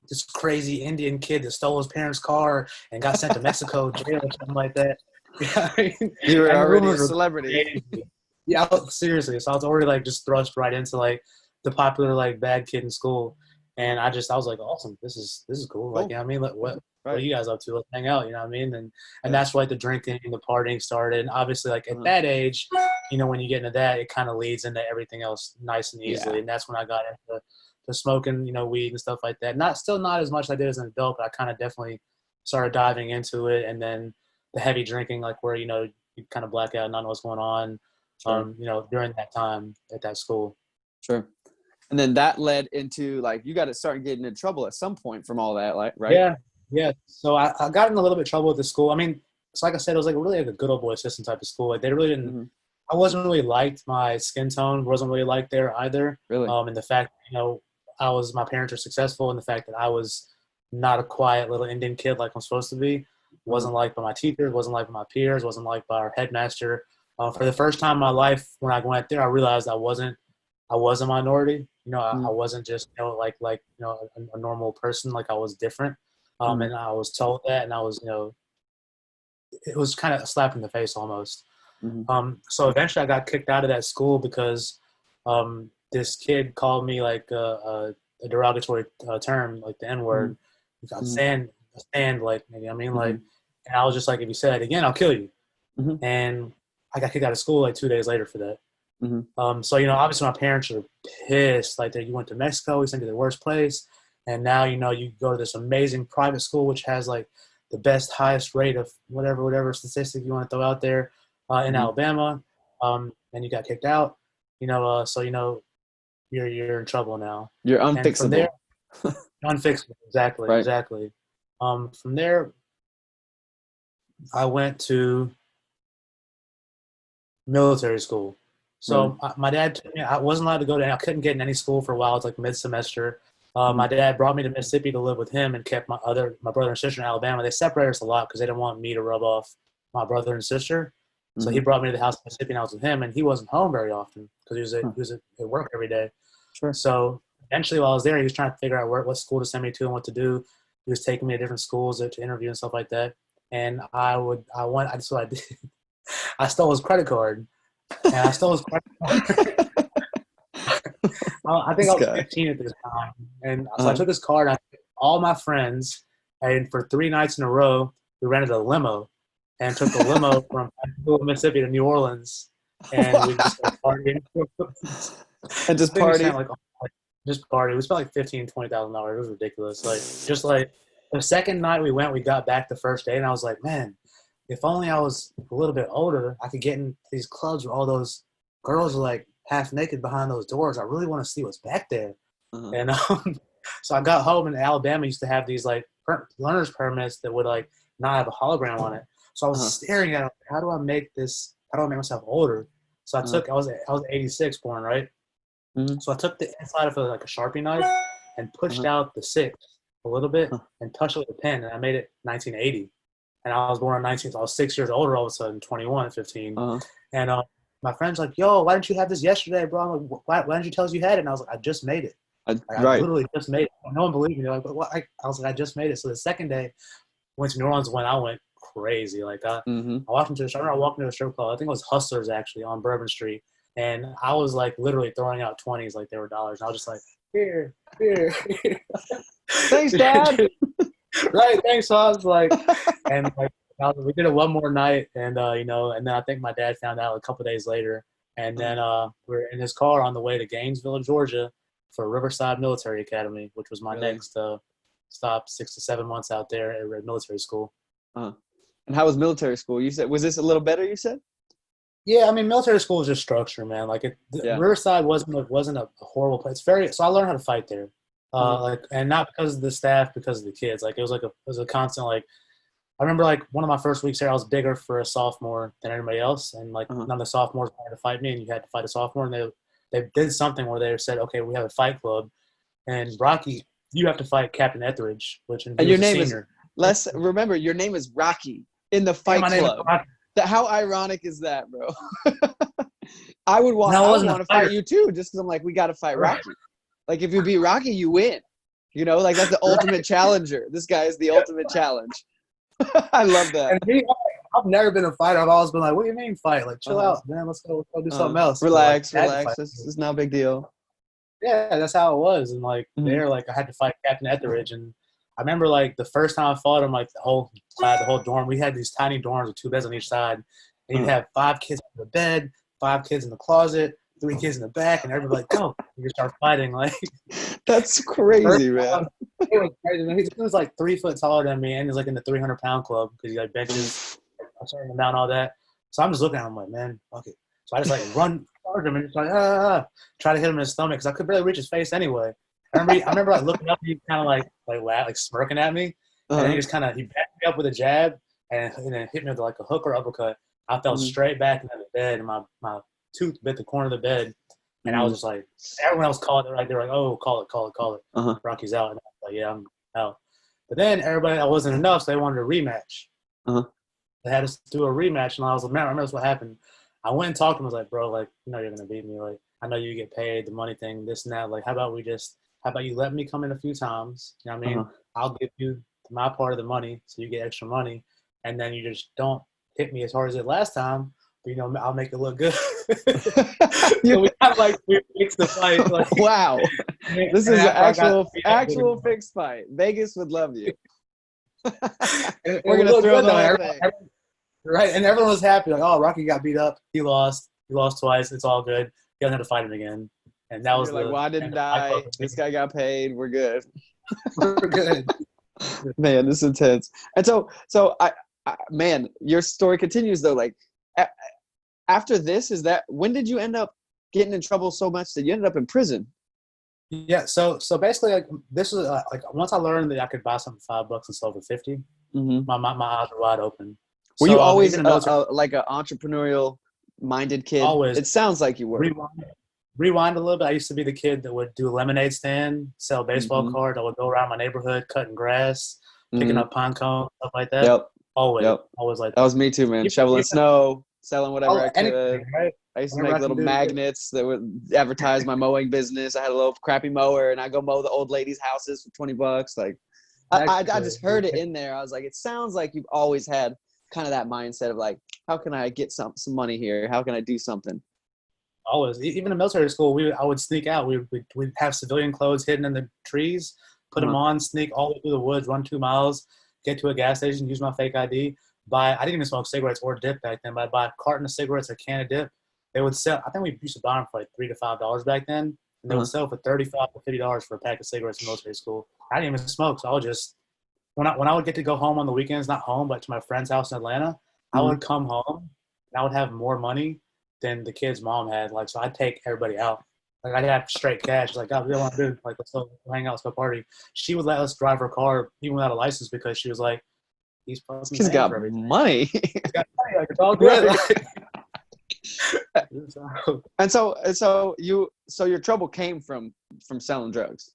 this crazy Indian kid that stole his parents' car and got sent to Mexico jail or something like that. Yeah, You were and the already a rumors were celebrity. crazy. Yeah, seriously. So I was already like just thrust right into like the popular like bad kid in school, and I was like, awesome. This is cool. Like, Cool. you know what I mean? Like, what are Right. you guys up to? Let's hang out. You know what I mean? And Yeah. that's why like, the drinking and the partying started. And obviously, like at Uh-huh. that age, when you get into that, it kind of leads into everything else nice and Yeah. easily. And that's when I got into to smoking, weed and stuff like that. Not as much as I did as an adult, but I kind of definitely started diving into it. And then the heavy drinking, like where you kind of black out, not know what's going on, Sure. during that time at that school. Sure. And then that led into like, you got to start getting in trouble at some point from all that, like, right? Yeah, yeah. So I got in a little bit of trouble with the school. I mean, so like I said, it was like really like a good old boy system type of school. Like they really didn't. Mm-hmm. I wasn't really liked. My skin tone wasn't really liked there either. Really? And the fact, my parents are successful, and the fact that I was not a quiet little Indian kid like I'm supposed to be, Uh-huh. wasn't liked by my teachers, wasn't liked by my peers, wasn't liked by our headmaster. For the first time in my life, when I went there, I realized I was a minority. I Mm-hmm. wasn't just a normal person. Like I was different, Mm-hmm. and I was told that, and I was it was kind of a slap in the face almost. So eventually I got kicked out of that school because this kid called me like a derogatory term, like the N-word. Stand, like, you know what I mean? Like, and I was just like, if you say it again, I'll kill you. And I got kicked out of school like 2 days later for that. So, you know, obviously my parents are pissed. Like, you went to Mexico, we sent you to the worst place. And now, you know, you go to this amazing private school, which has like the best, highest rate of whatever statistic you want to throw out there in Alabama. And you got kicked out, you know, so, you know, you're in trouble now. You're unfixable. And from there, unfixable. Exactly. Right. Exactly. From there, I went to military school. So my dad took me, I wasn't allowed to go to, I couldn't get in any school for a while. It's like mid-semester. My dad brought me to Mississippi to live with him and kept my brother and sister in Alabama. They separated us a lot because they didn't want me to rub off my brother and sister. So he brought me to the house in Mississippi and I was with him, and he wasn't home very often because he was at work every day. Sure. So eventually while I was there, he was trying to figure out what school to send me to and what to do. He was taking me to different schools to interview and stuff like that. And that's what I did. I stole his credit card. And I stole his credit card. I think I was 15 at this time. And so I took his card, I took all my friends, and for 3 nights in a row, we rented a limo and took the limo from Mississippi to New Orleans. And we just started partying. And just party. Just party. We spent like $15,000, $20,000. It was ridiculous. Like, just like the second night we went, we got back the first day, and I was like, man, if only I was a little bit older, I could get in these clubs where all those girls are like half naked behind those doors. I really want to see what's back there. And so I got home, and Alabama used to have these like learner's permits that would like not have a hologram on it. So I was staring at it. How do I make myself older? So I was 86 born, right? So I took the inside of like a Sharpie knife and pushed out the 6 a little bit and touched it with a pen, and I made it 1980. And I was born in 19, so I was 6 years older all of a sudden, 21, 15. And my friend's like, yo, why didn't you have this yesterday, bro? I'm like, why didn't you tell us you had it? And I was like, I just made it. I literally just made it. No one believed me. They're like, but what? I was like, I just made it. So the second day, went to New Orleans when I went crazy. Like, I walked into I remember walking to a strip club. I think it was Hustlers, actually, on Bourbon Street. And I was, like, literally throwing out 20s like they were dollars. And I was just like, here. Thanks, Dad. Right, thanks. So I was like, and like we did it one more night, and you know, and then I think my dad found out a couple of days later, and then we were in his car on the way to Gainesville, Georgia, for Riverside Military Academy, which was my next stop, 6 to 7 months out there at military school. And how was military school? You said, was this a little better? You said? Yeah, I mean, military school is just structure, man. Like, Riverside wasn't a horrible place. So I learned how to fight there. Like, and not because of the staff, because of the kids. Like, it was a constant, like, I remember, like, one of my first weeks there, I was bigger for a sophomore than anybody else. And, like, none of the sophomores wanted to fight me, and you had to fight a sophomore. And they did something where they said, okay, we have a fight club. And Rocky, you have to fight Captain Etheridge, and your name is, remember, your name is Rocky in the fight club. How ironic is that, bro? I would want to fight you too, just because I'm like, we got to fight Rocky. Like, if you beat Rocky, you win. You know, like, that's the ultimate challenger. This guy is the ultimate challenge. I love that. And me, I've never been a fighter. I've always been like, what do you mean fight? Like, chill out, man. Let's go do something else. Relax. It's not a big deal. Yeah, that's how it was. And, like, there, like, I had to fight Captain Etheridge. And I remember, like, the first time I fought him, like, the whole dorm, we had these tiny dorms with 2 beds on each side. And you'd have 5 kids in the bed, 5 kids in the closet, 3 kids in the back, and everybody like, go. You start fighting. Like, that's crazy, man. It was crazy. Man. He was like 3 foot taller than me, and he's like in the 300-pound club because he like benches, I'm starting him down, all that. So I'm just looking at him like, man, fuck it. So I just like run towards him and just like try to hit him in his stomach because I could barely reach his face anyway. I remember like looking up, and he kind of like smirking at me, and then he just kind of backed me up with a jab and then hit me with like a hook or uppercut. I fell straight back into the bed, and my tooth bit the corner of the bed, and I was just like, everyone else called it. They're like, oh, call it. Rocky's out. And I was like, yeah, I'm out. But then everybody, that wasn't enough, so they wanted a rematch. They had us do a rematch, and I was like, man, I remember that's what happened. I went and talked to him. I was like, bro, like, you know you're gonna beat me. Like, I know you get paid, the money thing, this and that. Like, how about you let me come in a few times? You know what I mean? I'll give you my part of the money, so you get extra money, and then you just don't hit me as hard as it last time, you know, I'll make it look good. You- So we kind of like we fixed the fight. Like, wow, this is and an after I got actual fixed fight. Vegas would love you. We're it gonna looked throw good the though. whole thing. Right, and everyone was happy. Like, oh, Rocky got beat up. He lost. He lost twice. It's all good. He doesn't have to fight him again. And that was You're like, well, I didn't and die. This guy got paid. We're good. we're good. Man, this is intense. And so man, your story continues though. Like after this, when did you end up getting in trouble so much that you ended up in prison? Yeah. So basically, like this was like once I learned that I could buy something for $5 and sell for 50, Mm-hmm. my eyes were wide open. Were So you always even in the military, like an entrepreneurial minded kid? always It sounds like you were. rewind a little bit. I used to be the kid that would do a lemonade stand, sell baseball Mm-hmm. cards. I would go around my neighborhood cutting grass, picking Mm-hmm. up pine cones, stuff like that. Yep. Always, Yep. always like That was me too, man. even, Shoveling even, snow, selling whatever I could. anything, right? I used to Whatever make I little can do. magnets that would advertise my mowing business. I had a little crappy mower, and I go mow the old ladies' houses for $20. Like, I just heard it in there. I was like, it sounds like you've always had kind of that mindset of like, how can I get some money here? How can I do something? Always, even in military school, I would sneak out. We'd have civilian clothes hidden in the trees, put them on, sneak all the way through the woods, run 2 miles, get to a gas station, use my fake ID. I didn't even smoke cigarettes or dip back then, but I'd buy a carton of cigarettes, a can of dip. They would sell. I think we used to buy them for like $3 to $5 back then, and they would sell for $35 to $50 for a pack of cigarettes in military school. I didn't even smoke, so I would just when I would get to go home on the weekends, not home, but to my friend's house in Atlanta, I would come home and I would have more money than the kid's mom had. Like, so I'd take everybody out. Like, I'd have straight cash. Like, oh, we don't want to do like let's go hang out, let's go party. She would let us drive her car even without a license because she was like, he's got money. He's got money. Like, it's all good. And so your trouble came from selling drugs.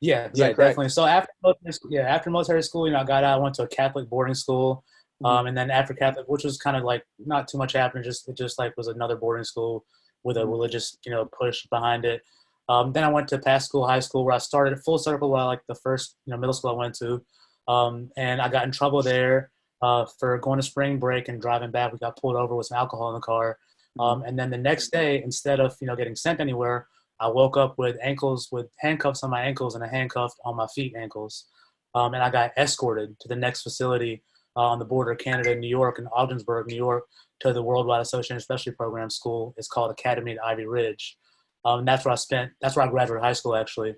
Yeah, Is that correct? definitely. So after military school, you know, I got out. I went to a Catholic boarding school, and then after Catholic, which was kind of like not too much happened. It just like was another boarding school with a religious, you know, push behind it. Then I went to past school, high school, where I started full circle. Like the first, you know, middle school I went to, and I got in trouble there for going to spring break and driving back. We got pulled over with some alcohol in the car, and then the next day, instead of getting sent anywhere, I woke up with handcuffs on my ankles and a handcuff on my feet ankles. And I got escorted to the next facility on the border of Canada and New York in Ogdensburg, New York, to the Worldwide Association of Specialty Program School. It's called Academy at Ivy Ridge. That's where I graduated high school, actually.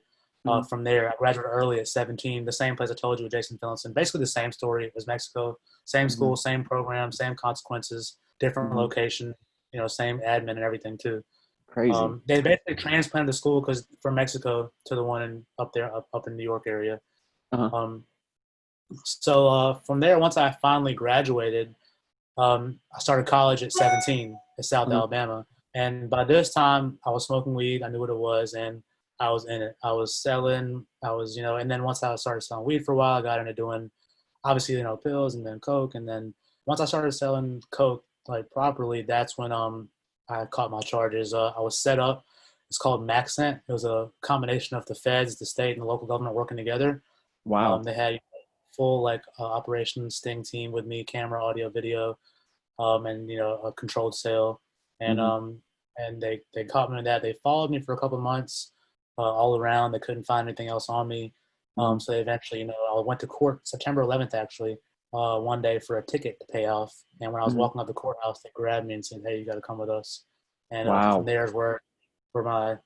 From there, I graduated early at 17, the same place I told you with Jason Phillinson. Basically the same story as Mexico. Same school, same program, same consequences, different location, you know, same admin and everything too. Crazy. They basically transplanted the school from Mexico to the one up in New York area. So from there, once I finally graduated, I started college at 17 in South Alabama. And by this time, I was smoking weed. I knew what it was, and I was in it. I was selling. And then once I started selling weed for a while, I got into doing, obviously, you know, pills and then coke. And then once I started selling coke like properly, that's when I caught my charges. I was set up. It's called MaxCent. It was a combination of the feds, the state, and the local government working together. Wow. They had full operations sting team with me, camera, audio, video, and you know, a controlled sale. And and they caught me in that. They followed me for a couple of months all around. They couldn't find anything else on me. So they eventually, you know, I went to court September 11th actually. One day for a ticket to pay off. And when I was walking up the courthouse, they grabbed me and said, "Hey, you got to come with us." And from there is where my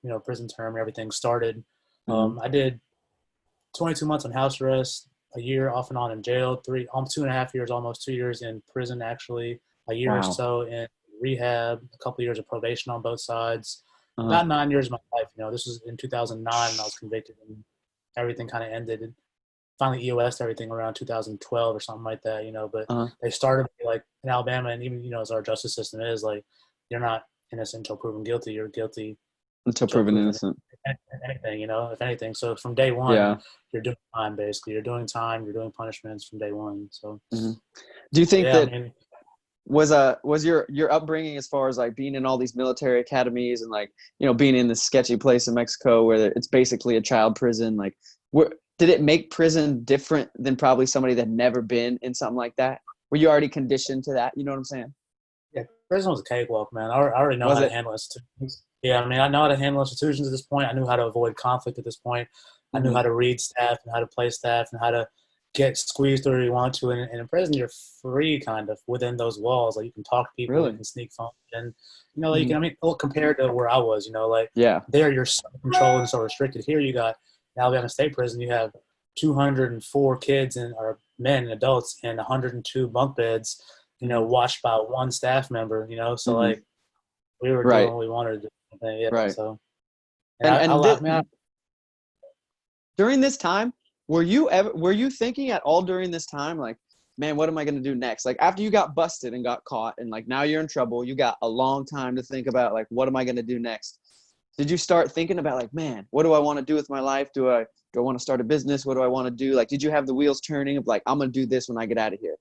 you know, prison term and everything started. I did 22 months on house arrest, a year off and on in jail, 2.5 years, almost 2 years in prison actually, a year or so in rehab, a couple of years of probation on both sides. About 9 years of my life. You know, this was in 2009. I was convicted, and everything kind of ended. Finally EOS'd everything around 2012 or something like that, you know, but they started like in Alabama, and even, you know, as our justice system is, like, you're not innocent until proven guilty. You're guilty until proven innocent. Anything, you know, if anything. So from day one, you're doing time, basically. You're doing time, you're doing punishments from day one. So do you think was your upbringing, as far as like being in all these military academies and like, you know, being in this sketchy place in Mexico where it's basically a child prison, like did it make prison different than probably somebody that had never been in something like that? Were you already conditioned to that? You know what I'm saying? Yeah, prison was a cakewalk, man. I already know Was how to it? handle institutions. Yeah, I mean, I know how to handle institutions at this point. I knew how to avoid conflict at this point. I knew Hmm. how to read staff and how to play staff and how to get squeezed where you want to. And in prison, you're free kind of within those walls. Like you can talk to people, you Really? can sneak phone, and you know, like you Hmm. can. I mean, well, compared to where I was, you know, like Yeah. there you're so controlled and so restricted. Here you got in Alabama State Prison, you have 204 kids and or men and adults and 102 bunk beds, you know, Hmm. watched by one staff member, you know, so Hmm. like we were doing Right. what we wanted to do. Yeah, Right. so and And I and laugh, this, man. during this time, were you thinking at all during this time like, man, what am I going to do next? Like after you got busted and got caught and like now you're in trouble, you got a long time to think about like, what am I going to do next? Did you start thinking about like, man, what do I want to do with my life? Do I want to start a business? What do I want to do? Like, did you have the wheels turning of like, I'm going to do this when I get out of here?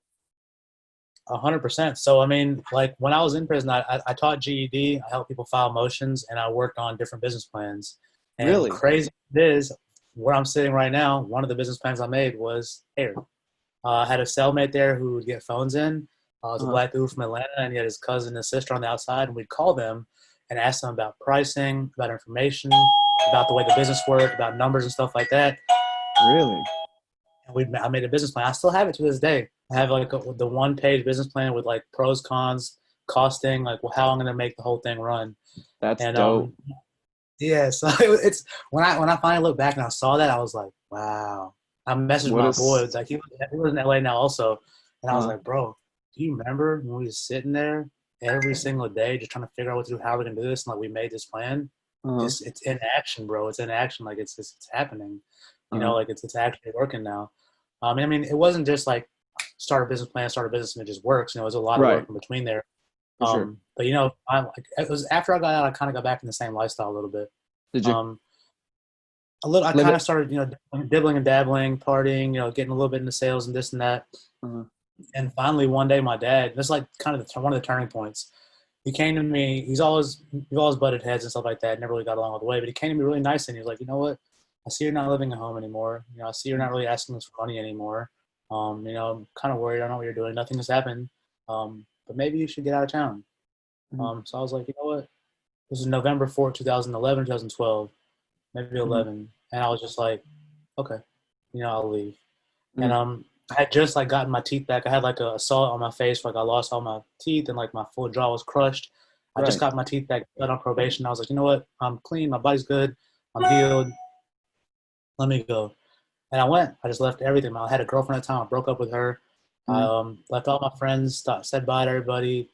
100%. So I mean, like when I was in prison, I taught GED, I helped people file motions, and I worked on different business plans. And Really? crazy it is, where I'm sitting right now, one of the business plans I made was here. I had a cellmate there who would get phones in. It was a Uh-huh. black dude from Atlanta, and he had his cousin and sister on the outside, and we'd call them and ask them about pricing, about information, about the way the business worked, about numbers and stuff like that. Really? And I made a business plan. I still have it to this day. I have like the 1 page business plan with like pros, cons, costing, like how I'm going to make the whole thing run. That's And dope. yeah, so it's when I finally looked back and I saw that, I was like, wow. I messaged What my is, boy, like he was in LA now also, and I was uh, like, bro, do you remember when we was sitting there every single day just trying to figure out what to do, how we're gonna do this, and like we made this plan. uh, It's in action, bro. It's in action. Like it's happening. You know, uh, like it's actually working now. I mean, it wasn't just like start a business plan, start a business, and it just works. You know, it was a lot of right. work in between there. For sure. But you know, it was after I got out, I kind of got back in the same lifestyle a little bit. Did you Um, a little, I live kind of it? started, you know, dibbling and dabbling, partying, you know, getting a little bit into sales and this and that. Uh, And finally, one day, my dad, this is like kind of one of the turning points. He came to me. We've always butted heads and stuff like that. Never really got along all the way. But he came to me really nice, and he was like, you know what? I see you're not living at home anymore. You know, I see you're not really asking us for money anymore. You know, I'm kind of worried. I don't know what you're doing. Nothing has happened. But maybe you should get out of town. mm-hmm. So I was like, you know what? This is November 4th, 2011, 2012, maybe Mm-hmm. 11. And I was just like, okay, you know, I'll leave. And Mm-hmm. I had just like gotten my teeth back. I had like a assault on my face, like I lost all my teeth and like my full jaw was crushed. I just Right. got my teeth back, got on probation. I was like, you know what? I'm clean. My body's good. I'm healed. Let me go. And I went. I just left everything. I had a girlfriend at the time. I broke up with her. I Mm-hmm. left all my friends. Said bye to everybody.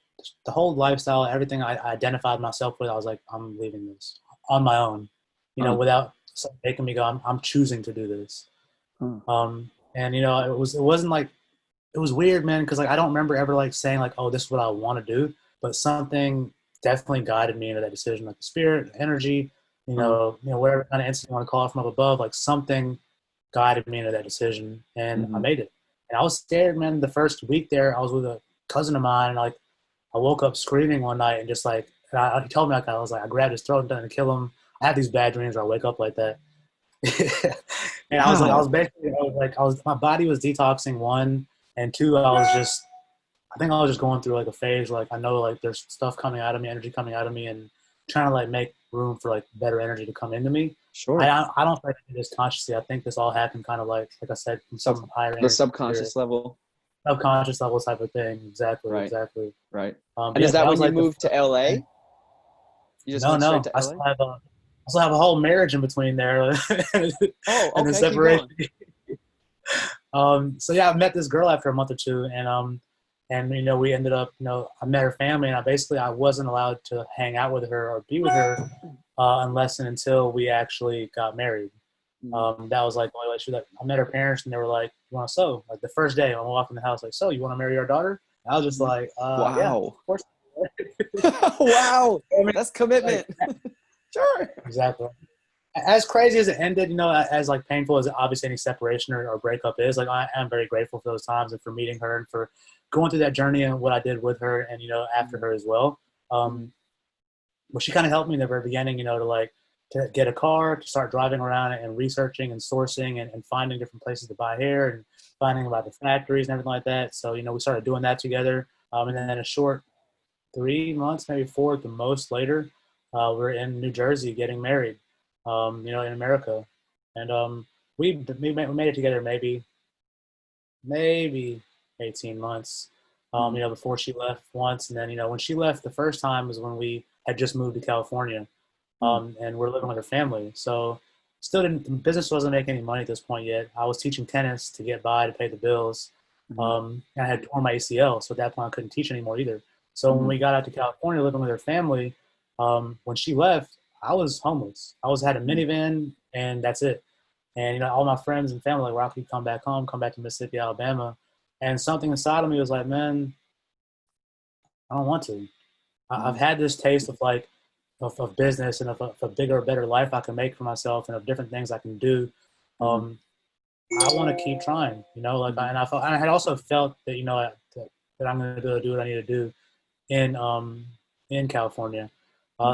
The whole lifestyle, everything I identified myself with. I was like, I'm leaving this on my own. You know, Uh, without someone making me go. I'm choosing to do this. uh, And you know, it wasn't like it was weird, man, because like I don't remember ever like saying like, oh, this is what I want to do, but something definitely guided me into that decision, like the spirit, the energy, uh, whatever kind of instinct you want to call it from up above, like something guided me into that decision, and I mm-hmm. made it. And I was scared, man. The first week there, I was with a cousin of mine, and like I woke up screaming one night, and just like he told me like I was like I grabbed his throat and tried to kill him. I have these bad dreams where I wake up like that. And I was Wow. basically, my body was detoxing, one, and two, I think I was just going through like a phase, like I know like there's stuff coming out of me, energy coming out of me, and trying to like make room for like better energy to come into me. Sure. I don't think I did this consciously. I think this all happened kind of like I said, from Sub some higher the energy, spirit, subconscious level. subconscious level type of thing. Exactly, Right. exactly. Right. But And yeah, is that that when was you like the moved to first LA? thing. You just No, went straight no, to LA? I still have a whole marriage in between there, Oh, and the okay. Keep separation. going. So yeah, I met this girl after a month or two, and you know we ended up, I met her family, and I wasn't allowed to hang out with her or be with her unless and until we actually got married. Mm. That was like the only way. She was like, I met her parents, and they were like, "You want to sew?" Like the first day when I walked in the house, like, "So you want to marry our daughter?" And I was just Mhm. like, "Yeah, of Wow. course." Wow. I mean, That's like, commitment. Sure. exactly. As crazy as it ended, as like painful as obviously any separation or breakup is, like I am very grateful for those times and for meeting her and for going through that journey and what I did with her and after her as well. Mhm. Um, but she kind of helped me in the very beginning, to get a car, to start driving around and researching and sourcing and finding different places to buy hair and finding about the factories and everything like that. So we started doing that together. And then 3 months, maybe 4 at the most later, we're in New Jersey getting married, in America. And we made it together maybe 18 months, before she left once. And then, when she left the first time was when we had just moved to California, and we're living with her family. So still the business wasn't making any money at this point yet. I was teaching tennis to get by to pay the bills. And I had torn my ACL. So at that point I couldn't teach anymore either. So when we got out to California living with her family, when she left, I was homeless. Had a minivan and that's it. And, all my friends and family, like, Rocky, come back home, come back to Mississippi, Alabama. And something inside of me was like, man, I don't want to. I've had this taste of like, of business and of a bigger, better life I can make for myself and of different things I can do. I want to keep trying, I had also felt that, that I'm going to do what I need to do in California.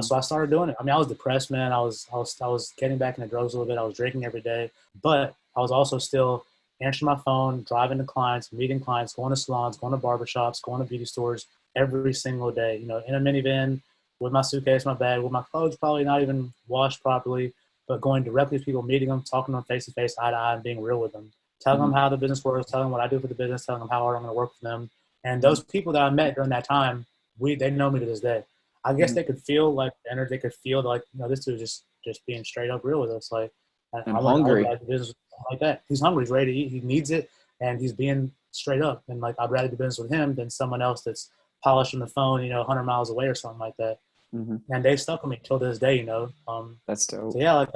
So I started doing it. I mean, I was depressed, man. I was getting back into drugs a little bit. I was drinking every day, but I was also still answering my phone, driving to clients, meeting clients, going to salons, going to barbershops, going to beauty stores every single day, in a minivan with my suitcase, my bag, with my clothes probably not even washed properly, but going directly to people, meeting them, talking to them face to face, eye to eye, and being real with them, telling them how the business works, telling them what I do for the business, telling them how hard I'm going to work for them. And those people that I met during that time, they know me to this day. I guess they could feel like the energy. They could feel like, this dude just being straight up real with us. Like, I'm hungry. like business like that. He's hungry. He's ready to eat. He needs it, and he's being straight up. And like, I'd rather do business with him than someone else that's polishing the phone, 100 miles away or something like that. And they stuck with me till this day. That's dope. So yeah, like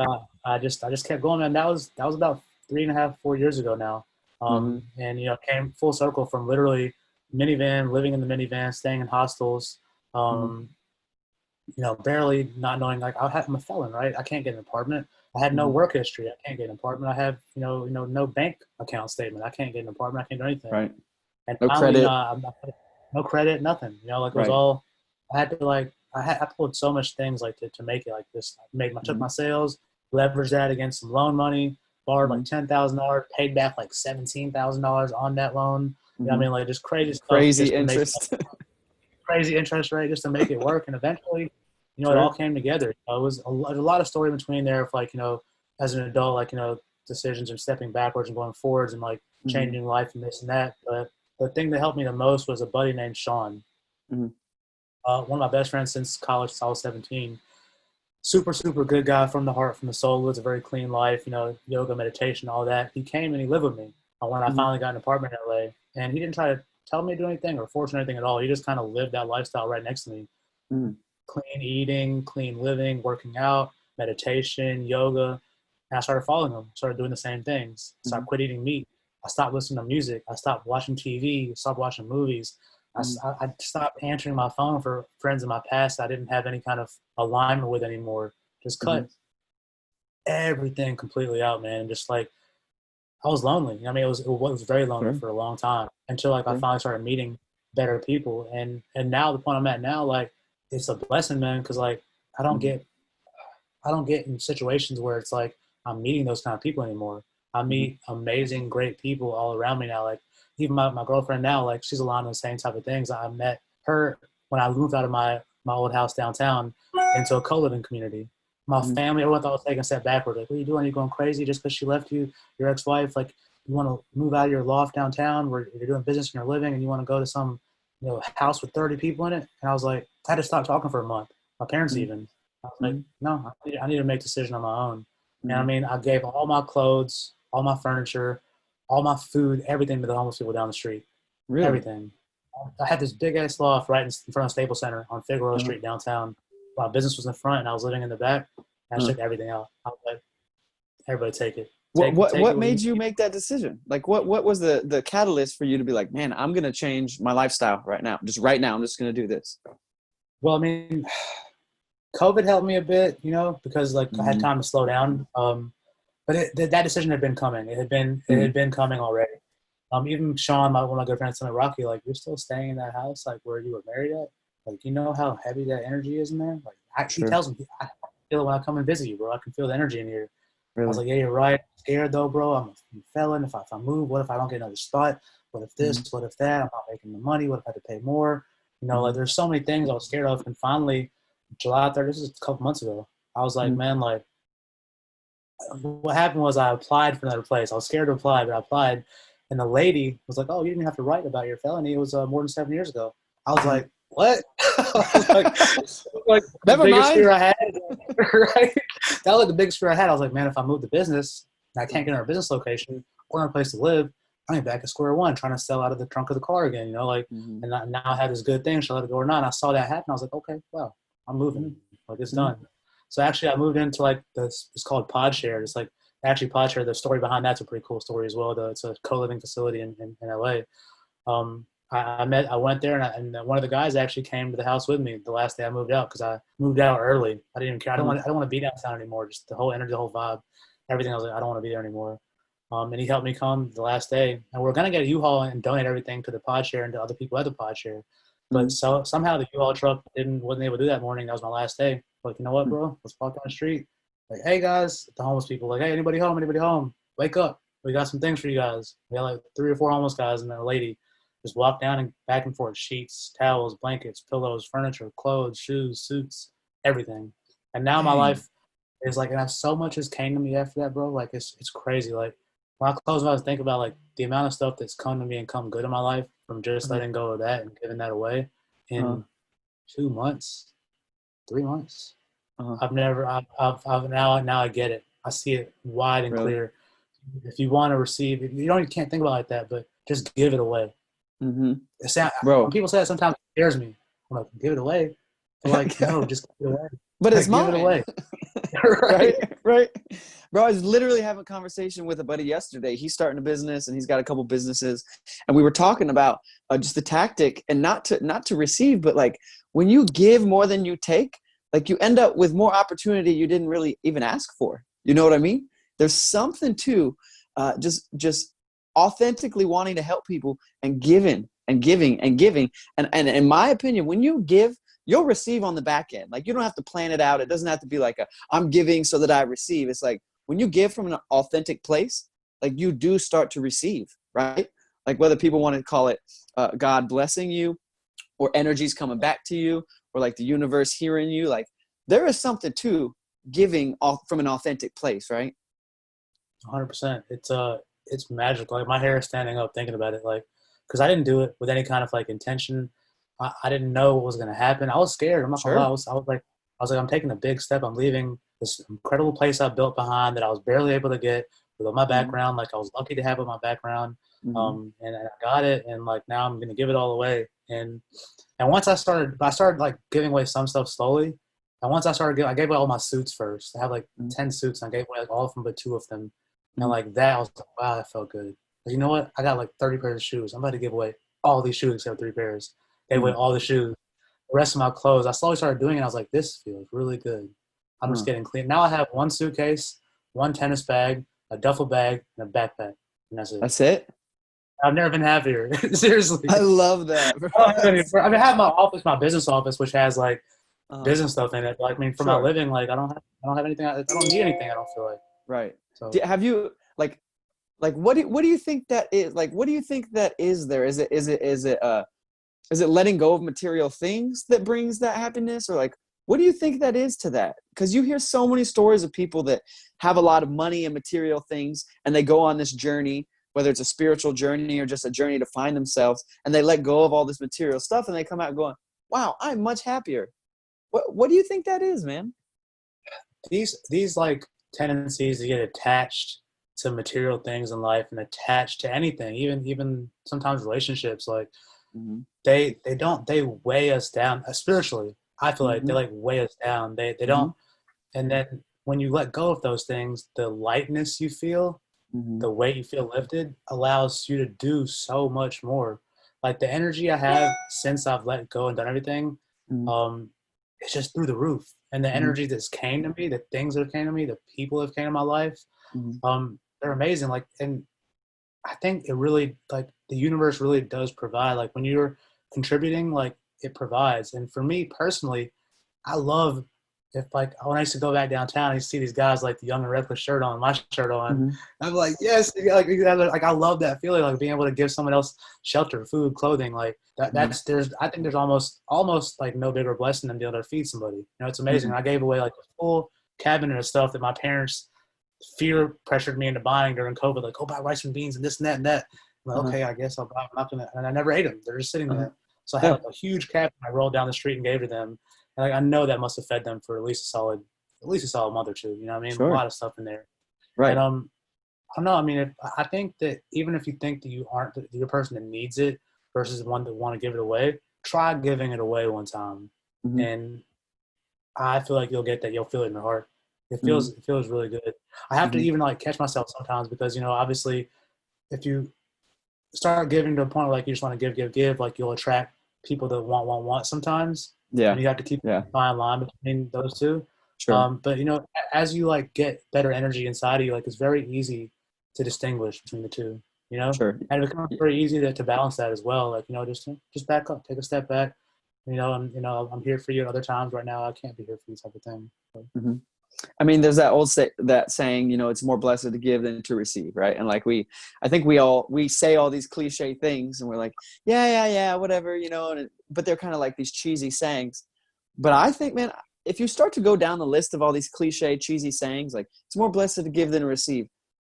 I just kept going, man. That was about 3.5, 4 years ago now. And came full circle from literally minivan, living in the minivan, staying in hostels. Barely not knowing, like, I'm a felon, right? I can't get an apartment. I had no work history. I can't get an apartment. I have, no bank account statement. I can't get an apartment. I can't do anything. Right. And No finally, credit. no credit, nothing. It was all, I had to I pulled so much things like to make it like this. I took my sales, leveraged that against some loan money, borrowed like $10,000, paid back like $17,000 on that loan. Like just crazy stuff. Crazy interest. Crazy interest rate just to make it work. And eventually, it all came together. It was a lot of story between there of like, as an adult, like, decisions and stepping backwards and going forwards and like changing life and this and that. But the thing that helped me the most was a buddy named Sean. One of my best friends since college, since I was 17. Super, super good guy from the heart, from the soul. Lives a very clean life, yoga, meditation, all that. He came and he lived with me when I finally got an apartment in LA. And he didn't try to tell me to do anything or force anything at all. He just kind of lived that lifestyle right next to me. Clean eating, clean living, working out, meditation, yoga. And I started following him, started doing the same things. So I quit eating meat. I stopped listening to music. I stopped watching TV, stopped watching movies. I stopped answering my phone for friends in my past I didn't have any kind of alignment with anymore. Just cut everything completely out, man. And just like, I was lonely. It was very lonely for a long time until like I finally started meeting better people. And now the point I'm at now, like, it's a blessing, man. Cause like, I don't get in situations where it's like, I'm meeting those kind of people anymore. I meet amazing, great people all around me now. Like, even my girlfriend now, like, she's aligned on the same type of things. I met her when I moved out of my old house downtown into a co-living community. My family, everyone thought I was taking a step backward. Like, what are you doing? Are you going crazy just because she left you, your ex-wife? Like, you want to move out of your loft downtown where you're doing business and you're living and you want to go to some, house with 30 people in it? And I was like, I had to stop talking for a month. My parents even. I was like, no, I need to make a decision on my own. And I gave all my clothes, all my furniture, all my food, everything to the homeless people down the street. Really? Everything. I had this big ass loft right in front of Staples Center on Figueroa Street downtown. My business was in front and I was living in the back. And I took everything out. I was like, everybody take it. What made you make that decision? Like, what was the catalyst for you to be like, man, I'm going to change my lifestyle right now. Just right now, I'm just going to do this. Well, COVID helped me a bit, because like I had time to slow down. But that decision had been coming. It had been coming already. Even Sean, one of my good friends, told me, Rocky, like, you're still staying in that house, like where you were married at. Like, you know how heavy that energy is in there. Like, he tells me, I feel it when I come and visit you, bro. I can feel the energy in here. Really? I was like, yeah, you're right. I'm scared though, bro. I'm a felon. If I move, what if I don't get another spot? What if this? What if that? I'm not making the money. What if I have to pay more? You know, like there's so many things I was scared of. And finally, July 3rd, this is a couple months ago, I was like, man, like what happened was I applied for another place. I was scared to apply, but I applied. And the lady was like, oh, you didn't have to write about your felony. It was more than 7 years ago. I was like, what? I was like the Never biggest mind. fear I had, right? That was the biggest fear I had. I was like, man, if I move the business and I can't get our business location or a place to live, I'm back at square one trying to sell out of the trunk of the car again, you know, like, and now I have this good thing. Shall I let it go or not? And I saw that happen. I was like, okay, well, I'm moving. Like, it's done. So actually, I moved into like this. It's called PodShare. It's like actually PodShare. The story behind that's a pretty cool story as well. It's a co-living facility in LA. I went there and one of the guys actually came to the house with me the last day I moved out because I moved out early. I didn't even care. I don't want to be downtown anymore. Just the whole energy, the whole vibe, everything. I was like, I don't want to be there anymore. And he helped me come the last day. And we're gonna get a U-Haul and donate everything to the PodShare and to other people at the PodShare. But so somehow the U-Haul truck wasn't able to do that morning. That was my last day. Like, you know what, bro? Let's walk down the street. Like, hey guys, the homeless people. Like, hey, anybody home? Anybody home? Wake up. We got some things for you guys. We got like 3 or 4 homeless guys and a lady. Just walk down and back and forth. Sheets, towels, blankets, pillows, furniture, clothes, shoes, suits, everything. And now my life is like, and so much has came to me after that, bro. Like, it's crazy. Like, when I close my eyes and think about like the amount of stuff that's come to me and come good in my life from just letting go of that and giving that away in 2 months, 3 months. I've now I get it. I see it wide and clear. If you want to receive, you can't think about it like that, but just give it away. When people say that, sometimes it scares me. I'm like, give it away. I'm like, no, just give it away. But it's mine. Give it away. right. Bro, I was literally having a conversation with a buddy yesterday. He's starting a business and he's got a couple businesses. And we were talking about just the tactic and not to receive, but like when you give more than you take, like you end up with more opportunity you didn't really even ask for. You know what I mean? There's something to just authentically wanting to help people and giving and giving and giving. And in my opinion, when you give, you'll receive on the back end. Like you don't have to plan it out. It doesn't have to be like I'm giving so that I receive. It's like when you give from an authentic place, like you do start to receive, right? Like whether people want to call it God blessing you or energies coming back to you or like the universe hearing you, like there is something to giving from an authentic place, right? 100%. It's magical. Like my hair is standing up thinking about it, like, because I didn't do it with any kind of like intention. I didn't know what was going to happen. I was scared. I'm not gonna lie. I was like, I'm taking a big step. I'm leaving this incredible place I built behind that I was barely able to get with my background. Like I was lucky to have with my background. And I got it. And like, now I'm going to give it all away. And once I started like giving away some stuff slowly. And once I gave away all my suits first. I have like 10 suits and I gave away like all of them, but 2 of them. And like that, I was like, wow, that felt good. But you know what? I got like 30 pairs of shoes. I'm about to give away all these shoes except 3 pairs. Gave away all the shoes. The rest of my clothes, I slowly started doing it. I was like, this feels really good. I'm just getting clean. Now I have 1 suitcase, 1 tennis bag, a duffel bag, and a backpack. And that's it. That's it? I've never been happier. Seriously. I love that. I have my office, my business office, which has like business stuff in it. Like, I mean, for my living, like I don't have anything. I don't need anything. I don't feel like. Right. So have you like what do you think that is? Like, what do you think that is there? Is it letting go of material things that brings that happiness, or like what do you think that is to that? Because you hear so many stories of people that have a lot of money and material things, and they go on this journey, whether it's a spiritual journey or just a journey to find themselves, and they let go of all this material stuff, and they come out going, "Wow, I'm much happier." What do you think that is, man? These like tendencies to get attached to material things in life and attached to anything, even sometimes relationships, like they weigh us down spiritually. I feel like they like weigh us down. They don't. And then when you let go of those things, the lightness you feel, the weight you feel lifted, allows you to do so much more. Like the energy I have since I've let go and done everything, it's just through the roof. And the energy that's came to me, the things that have came to me, the people that have came to my life, they're amazing. Like, and I think it really, like, the universe really does provide. Like when you're contributing, like it provides. And for me personally, I love if like when I used to go back downtown, I used to see these guys like the Young and Reckless shirt on, my shirt on. Mm-hmm. I'm like, yes, like I love that feeling, like being able to give someone else shelter, food, clothing, like that. Mm-hmm. I think there's almost like no bigger blessing than being able to feed somebody. You know, it's amazing. Mm-hmm. I gave away like a full cabinet of stuff that my parents fear pressured me into buying during COVID, like go buy rice and beans and this and that and that. I'm like, Uh-huh. okay, I guess I'll buy. I'm not gonna, and I never ate them. They're just sitting Uh-huh. there. So I had Yeah. like a huge cabinet. I rolled down the street and gave to them. And like I know that must have fed them for at least a solid month or two. You know what I mean? A Sure. lot of stuff in there. Right. And I don't know. I mean, I think that even if you think that you're a person that needs it versus one that want to give it away, try giving it away one time, Mm-hmm. and I feel like you'll get that. You'll feel it in your heart. Mm-hmm. It feels really good. I have to Mm-hmm. even like catch myself sometimes because obviously, if you start giving to a point where like you just want to give, like you'll attract people that want sometimes, Yeah. and you have to keep Yeah. a fine line between those two. Sure. But as you like get better energy inside of you, like it's very easy to distinguish between the two. Sure. And it becomes very easy to balance that as well. Like just back up, take a step back. I'm here for you at other times. Right now, I can't be here for you, type of thing. Mm-hmm. I mean, there's that that saying, it's more blessed to give than to receive, right? And like I think we say all these cliche things, and we're like, yeah, whatever, but they're kind of like these cheesy sayings. But I think, man, if you start to go down the list of all these cliche, cheesy sayings, like it's more blessed to give than to receive.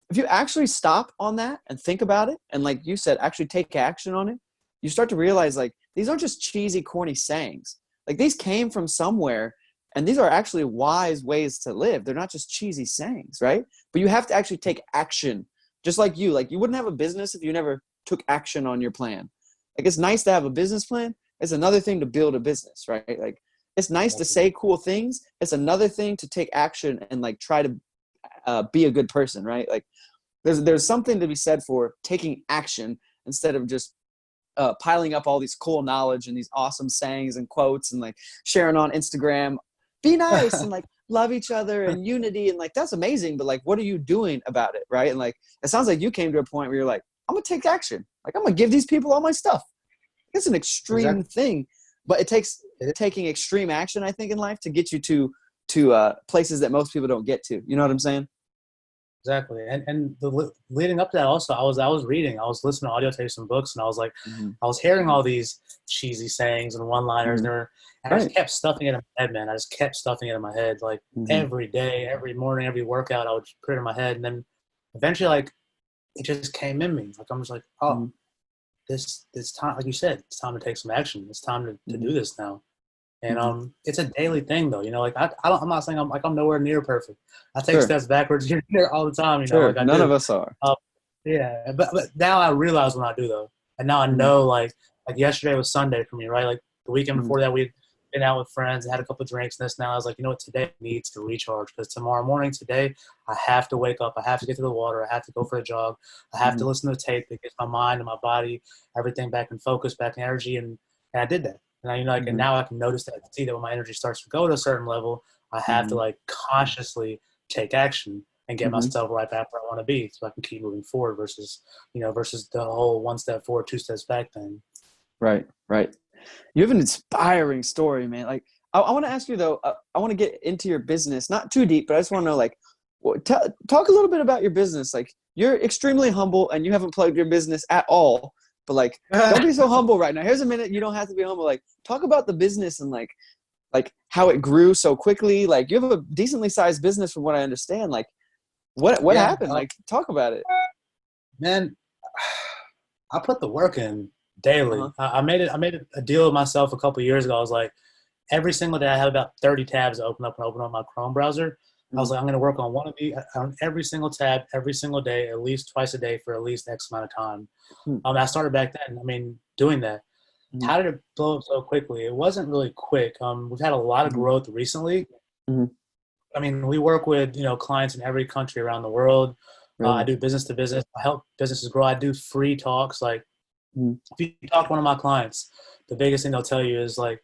If you actually stop on that and think about it, and like you said, actually take action on it, you start to realize like these aren't just cheesy, corny sayings. Like these came from somewhere. And these are actually wise ways to live. They're not just cheesy sayings, right? But you have to actually take action. Just like you wouldn't have a business if you never took action on your plan. Like it's nice to have a business plan. It's another thing to build a business, right? Like it's nice to say cool things. It's another thing to take action and like try to be a good person, right? Like there's something to be said for taking action instead of just piling up all these cool knowledge and these awesome sayings and quotes and like sharing on Instagram. Be nice and like love each other and unity and like that's amazing, but like what are you doing about it, right? And like it sounds like you came to a point where you're like, I'm gonna take action, like I'm gonna give these people all my stuff. It's an extreme thing, but it takes taking extreme action, I think, in life to get you to places that most people don't get to. You know what I'm saying? Exactly. And leading up to that also, I was reading, I was listening to audio tapes and books, and I was like, Mm-hmm. I was hearing all these cheesy sayings and one-liners, Mm-hmm. and I just kept stuffing it in my head, man. I just kept stuffing it in my head, like every day, every morning, every workout, I would put it in my head, and then eventually, like, it just came in me. Like I'm just like, oh, this time, like you said, it's time to take some action. It's time to do this now. And it's a daily thing though, like I'm not saying I'm nowhere near perfect. I take steps backwards here and there all the time, like I None do. of us are. Yeah, but now I realize when I do though, and now I know like yesterday was Sunday for me, right? Like the weekend before that, we'd been out with friends, had a couple of drinks, and this. Now I was like, you know what, today needs to recharge because tomorrow morning, today I have to wake up, I have to get to the water, I have to go for a jog, I have to listen to the tape that gets my mind and my body, everything back in focus, back in energy, and I did that. And and now I can notice that, see that when my energy starts to go to a certain level, I have to like consciously take action and get myself right back where I want to be, so I can keep moving forward versus the whole one step forward, two steps back thing. Right. You have an inspiring story, man. Like I want to ask you though. I want to get into your business, not too deep, but I just want to know, like, talk a little bit about your business. Like, you're extremely humble, and you haven't plugged your business at all. But like, don't be so humble right now. Here's a minute. You don't have to be humble. Like, talk about the business and like how it grew so quickly. Like, you have a decently sized business, from what I understand. Like, what happened? Like, talk about it. Man, I put the work in daily. I made a deal with myself a couple of years ago. I was like, every single day I have about 30 tabs to open up my Chrome browser. I was like, I'm going to work on one of these, on every single tab, every single day, at least twice a day for at least X amount of time. I started back then, doing that. How did it blow up so quickly? It wasn't really quick. We've had a lot of growth recently. We work with, clients in every country around the world. I do business to business. I help businesses grow. I do free talks. Like, if you talk to one of my clients, the biggest thing they'll tell you is like,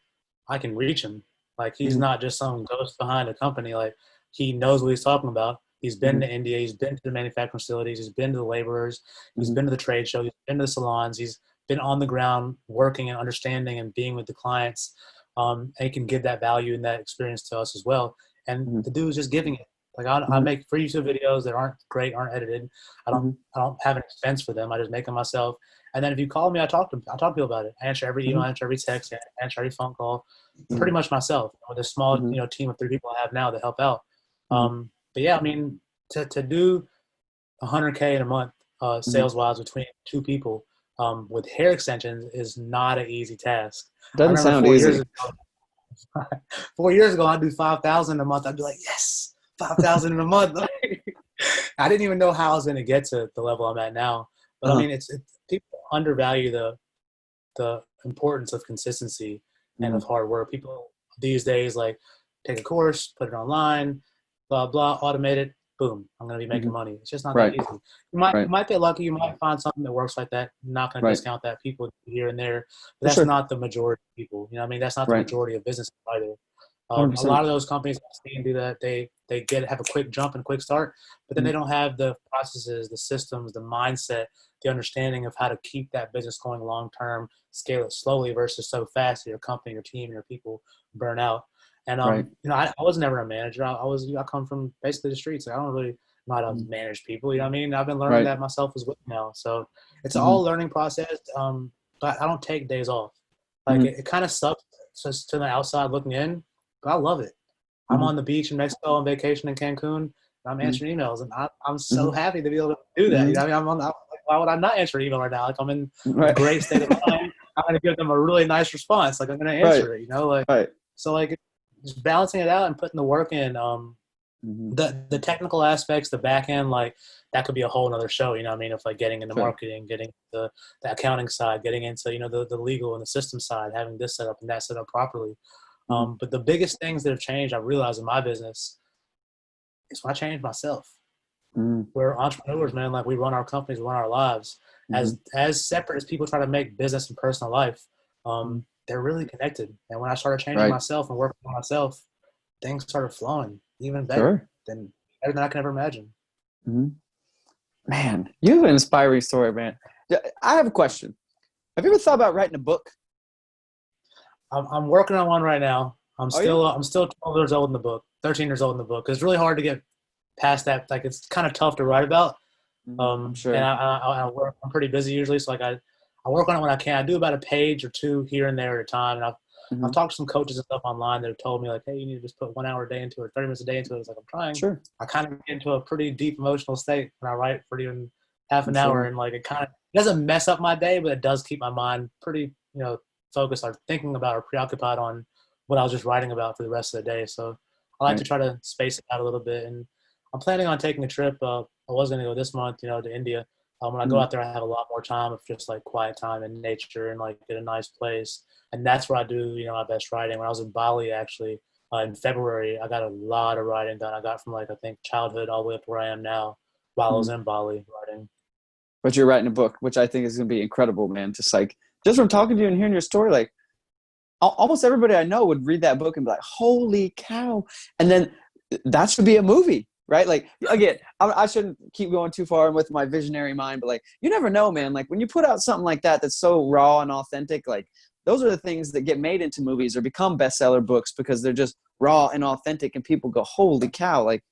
I can reach him. Like, he's not just some ghost behind a company. Like, he knows what he's talking about. He's been to India. He's been to the manufacturing facilities. He's been to the laborers. He's been to the trade show. He's been to the salons. He's been on the ground working and understanding and being with the clients. And he can give that value and that experience to us as well. and the dude's just giving it. Like I make free YouTube videos that aren't great, aren't edited. I don't have an expense for them. I just make them myself. And then if you call me, I talk to people about it. I answer every email, I answer every text, I answer every phone call, pretty much myself with a small team of 3 people I have now to help out. But yeah, I mean, to do 100K in a month sales wise between 2 people with hair extensions is not an easy task. Doesn't sound easy. 4 years ago, I'd do 5,000 a month. I'd be like, yes, 5,000 in a month. I didn't even know how I was going to get to the level I'm at now. But I mean, it's people undervalue the importance of consistency and of hard work. People these days like take a course, put it online, blah blah, automate it, boom, I'm going to be making money. It's just not that easy. You might get lucky. You might find something that works like that. I'm not going to discount that, people here and there. But that's not the majority of people. You know what I mean? That's not the majority of business either. A lot of those companies I've seen do that. They have a quick jump and quick start, but then they don't have the processes, the systems, the mindset, the understanding of how to keep that business going long term, scale it slowly versus so fast that your company, your team, your people burn out. And you know, I was never a manager. I come from basically the streets. Like, I don't really know how to manage people. You know what I mean? I've been learning that myself as well now. So it's all a learning process. But I don't take days off. Like it kind of sucks just to the outside looking in, but I love it. I'm on the beach in Mexico on vacation in Cancun, and I'm answering emails, and I'm so happy to be able to do that. You know what I mean? Like, why would I not answer an email right now? Like, I'm in a great state of mind. I'm going to give them a really nice response. Like, I'm going to answer it, you know? Like, so like just balancing it out and putting the work in. The technical aspects, the back end, like that could be a whole nother show. You know what I mean? If like getting into marketing, getting the accounting side, getting into, you know, the legal and the system side, having this set up and that set up properly. But the biggest things that have changed, I realized in my business, is when I changed myself. We're entrepreneurs, man. Like, we run our companies, we run our lives. As separate as people try to make business and personal life, they're really connected. And when I started changing myself and working on myself, things started flowing even better than I could ever imagine. Man, you have an inspiring story, man. I have a question. Have you ever thought about writing a book? I'm working on one right now. I'm still 12 years old in the book, 13 years old in the book. It's really hard to get past that. Like, it's kind of tough to write about. I'm sure. And I work. I'm pretty busy usually, so like I work on it when I can. I do about a page or 2 here and there at a time. And I've talked to some coaches and stuff online that have told me like, hey, you need to just put 1 hour a day into it, 30 minutes a day into it. It's like, I'm trying. Sure. I kind of get into a pretty deep emotional state when I write for even half an hour, and like it doesn't mess up my day, but it does keep my mind pretty, you know, focused on thinking about or preoccupied on what I was just writing about for the rest of the day. So I like to try to space it out a little bit. And I'm planning on taking a trip. I was going to go this month, you know, to India. When I go out there, I have a lot more time of just like quiet time in nature and like get a nice place. And that's where I do, you know, my best writing. When I was in Bali, actually, in February, I got a lot of writing done. I got from like, I think childhood all the way up to where I am now while I was in Bali writing. But you're writing a book, which I think is going to be incredible, man. Just from talking to you and hearing your story, like almost everybody I know would read that book and be like, holy cow. And then that should be a movie, right? Like, again, I shouldn't keep going too far with my visionary mind, but like, you never know, man. Like, when you put out something like that, that's so raw and authentic, like those are the things that get made into movies or become bestseller books because they're just raw and authentic, and people go, holy cow. Like,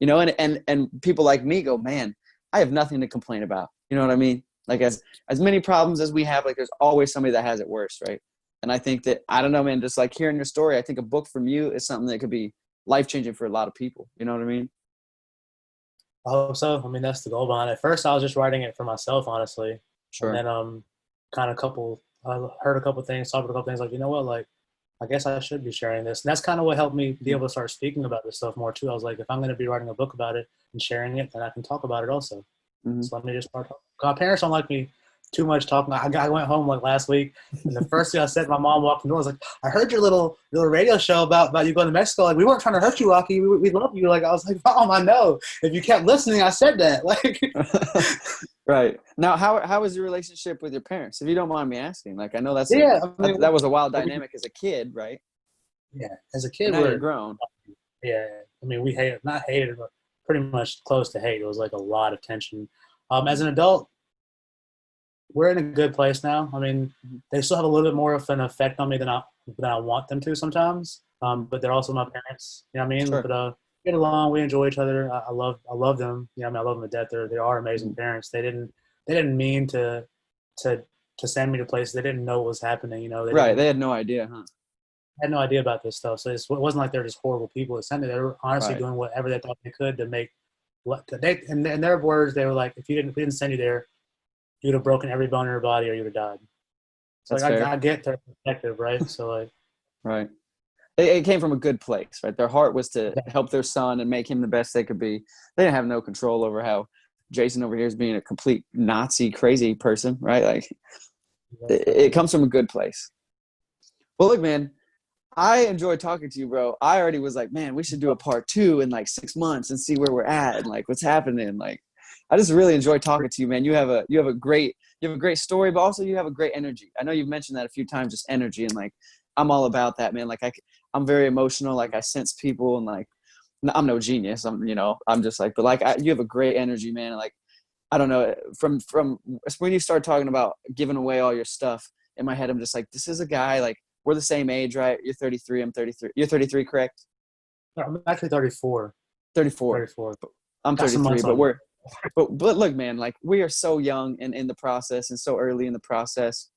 you know, and people like me go, man, I have nothing to complain about. You know what I mean? Like, as many problems as we have, like there's always somebody that has it worse, right? And I think that, I don't know, man, just like hearing your story, I think a book from you is something that could be life-changing for a lot of people. You know what I mean? I hope so. I mean, that's the goal behind it. At first, I was just writing it for myself, honestly. Sure. And then I heard a couple things, talked about a couple things, like, you know what, like, I guess I should be sharing this. And that's kind of what helped me be able to start speaking about this stuff more too. I was like, if I'm going to be writing a book about it and sharing it, then I can talk about it also. So let me just start talking. My parents don't like me too much talking. I went home like last week, and the first thing I said, my mom walked in the door, I was like, I heard your little radio show about you going to Mexico. Like, we weren't trying to hurt you, Rocky. We love you. Like, I was like, Mom, I know. If you kept listening, I said that. Like, right. Now, how was your relationship with your parents? If you don't mind me asking, like, I know that was a wild dynamic as a kid, right? Yeah. As a kid, now you're grown. Yeah. I mean, we not hated, but pretty much close to hate. It was like a lot of tension. As an adult, we're in a good place now. I mean, they still have a little bit more of an effect on me than than I want them to sometimes. But they're also my parents. You know what I mean? Sure. But get along. We enjoy each other. I love them. You know, what I mean, I love them to death. They are amazing Mhm. parents. They didn't mean to to send me to places. They didn't know what was happening. You know, they Right. didn't They had no idea, huh? had no idea about this stuff. So it wasn't like they're just horrible people that sent me. They were honestly Right. doing whatever they thought they could to make what they in their words. They were like, if we didn't send you there, you'd have broken every bone in your body or you'd have died. So That's like fair. I get their perspective, right? So like Right. It came from a good place, right? Their heart was to help their son and make him the best they could be. They didn't have no control over how Jason over here is being a complete Nazi crazy person, right? Like it comes from a good place. Well, look, man, I enjoyed talking to you, bro. I already was like, man, we should do a part 2 in like 6 months and see where we're at and like what's happening. Like, I just really enjoy talking to you, man. You have a great story, but also you have a great energy. I know you've mentioned that a few times, just energy, and like I'm all about that, man. Like I'm very emotional. Like I sense people, and like I'm no genius. I'm just like, but like you have a great energy, man. And like I don't know, from when you start talking about giving away all your stuff, in my head I'm just like, this is a guy, like we're the same age, right? You're 33, I'm 33. You're 33, correct? I'm actually 34. 34. 34. I'm Got some 33, months but on me. but look, man, like we are so young and in the process and so early in the process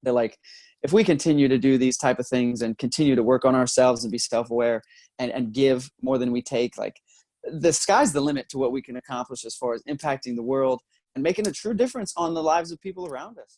that like if we continue to do these type of things and continue to work on ourselves and be self-aware and give more than we take, like the sky's the limit to what we can accomplish as far as impacting the world and making a true difference on the lives of people around us.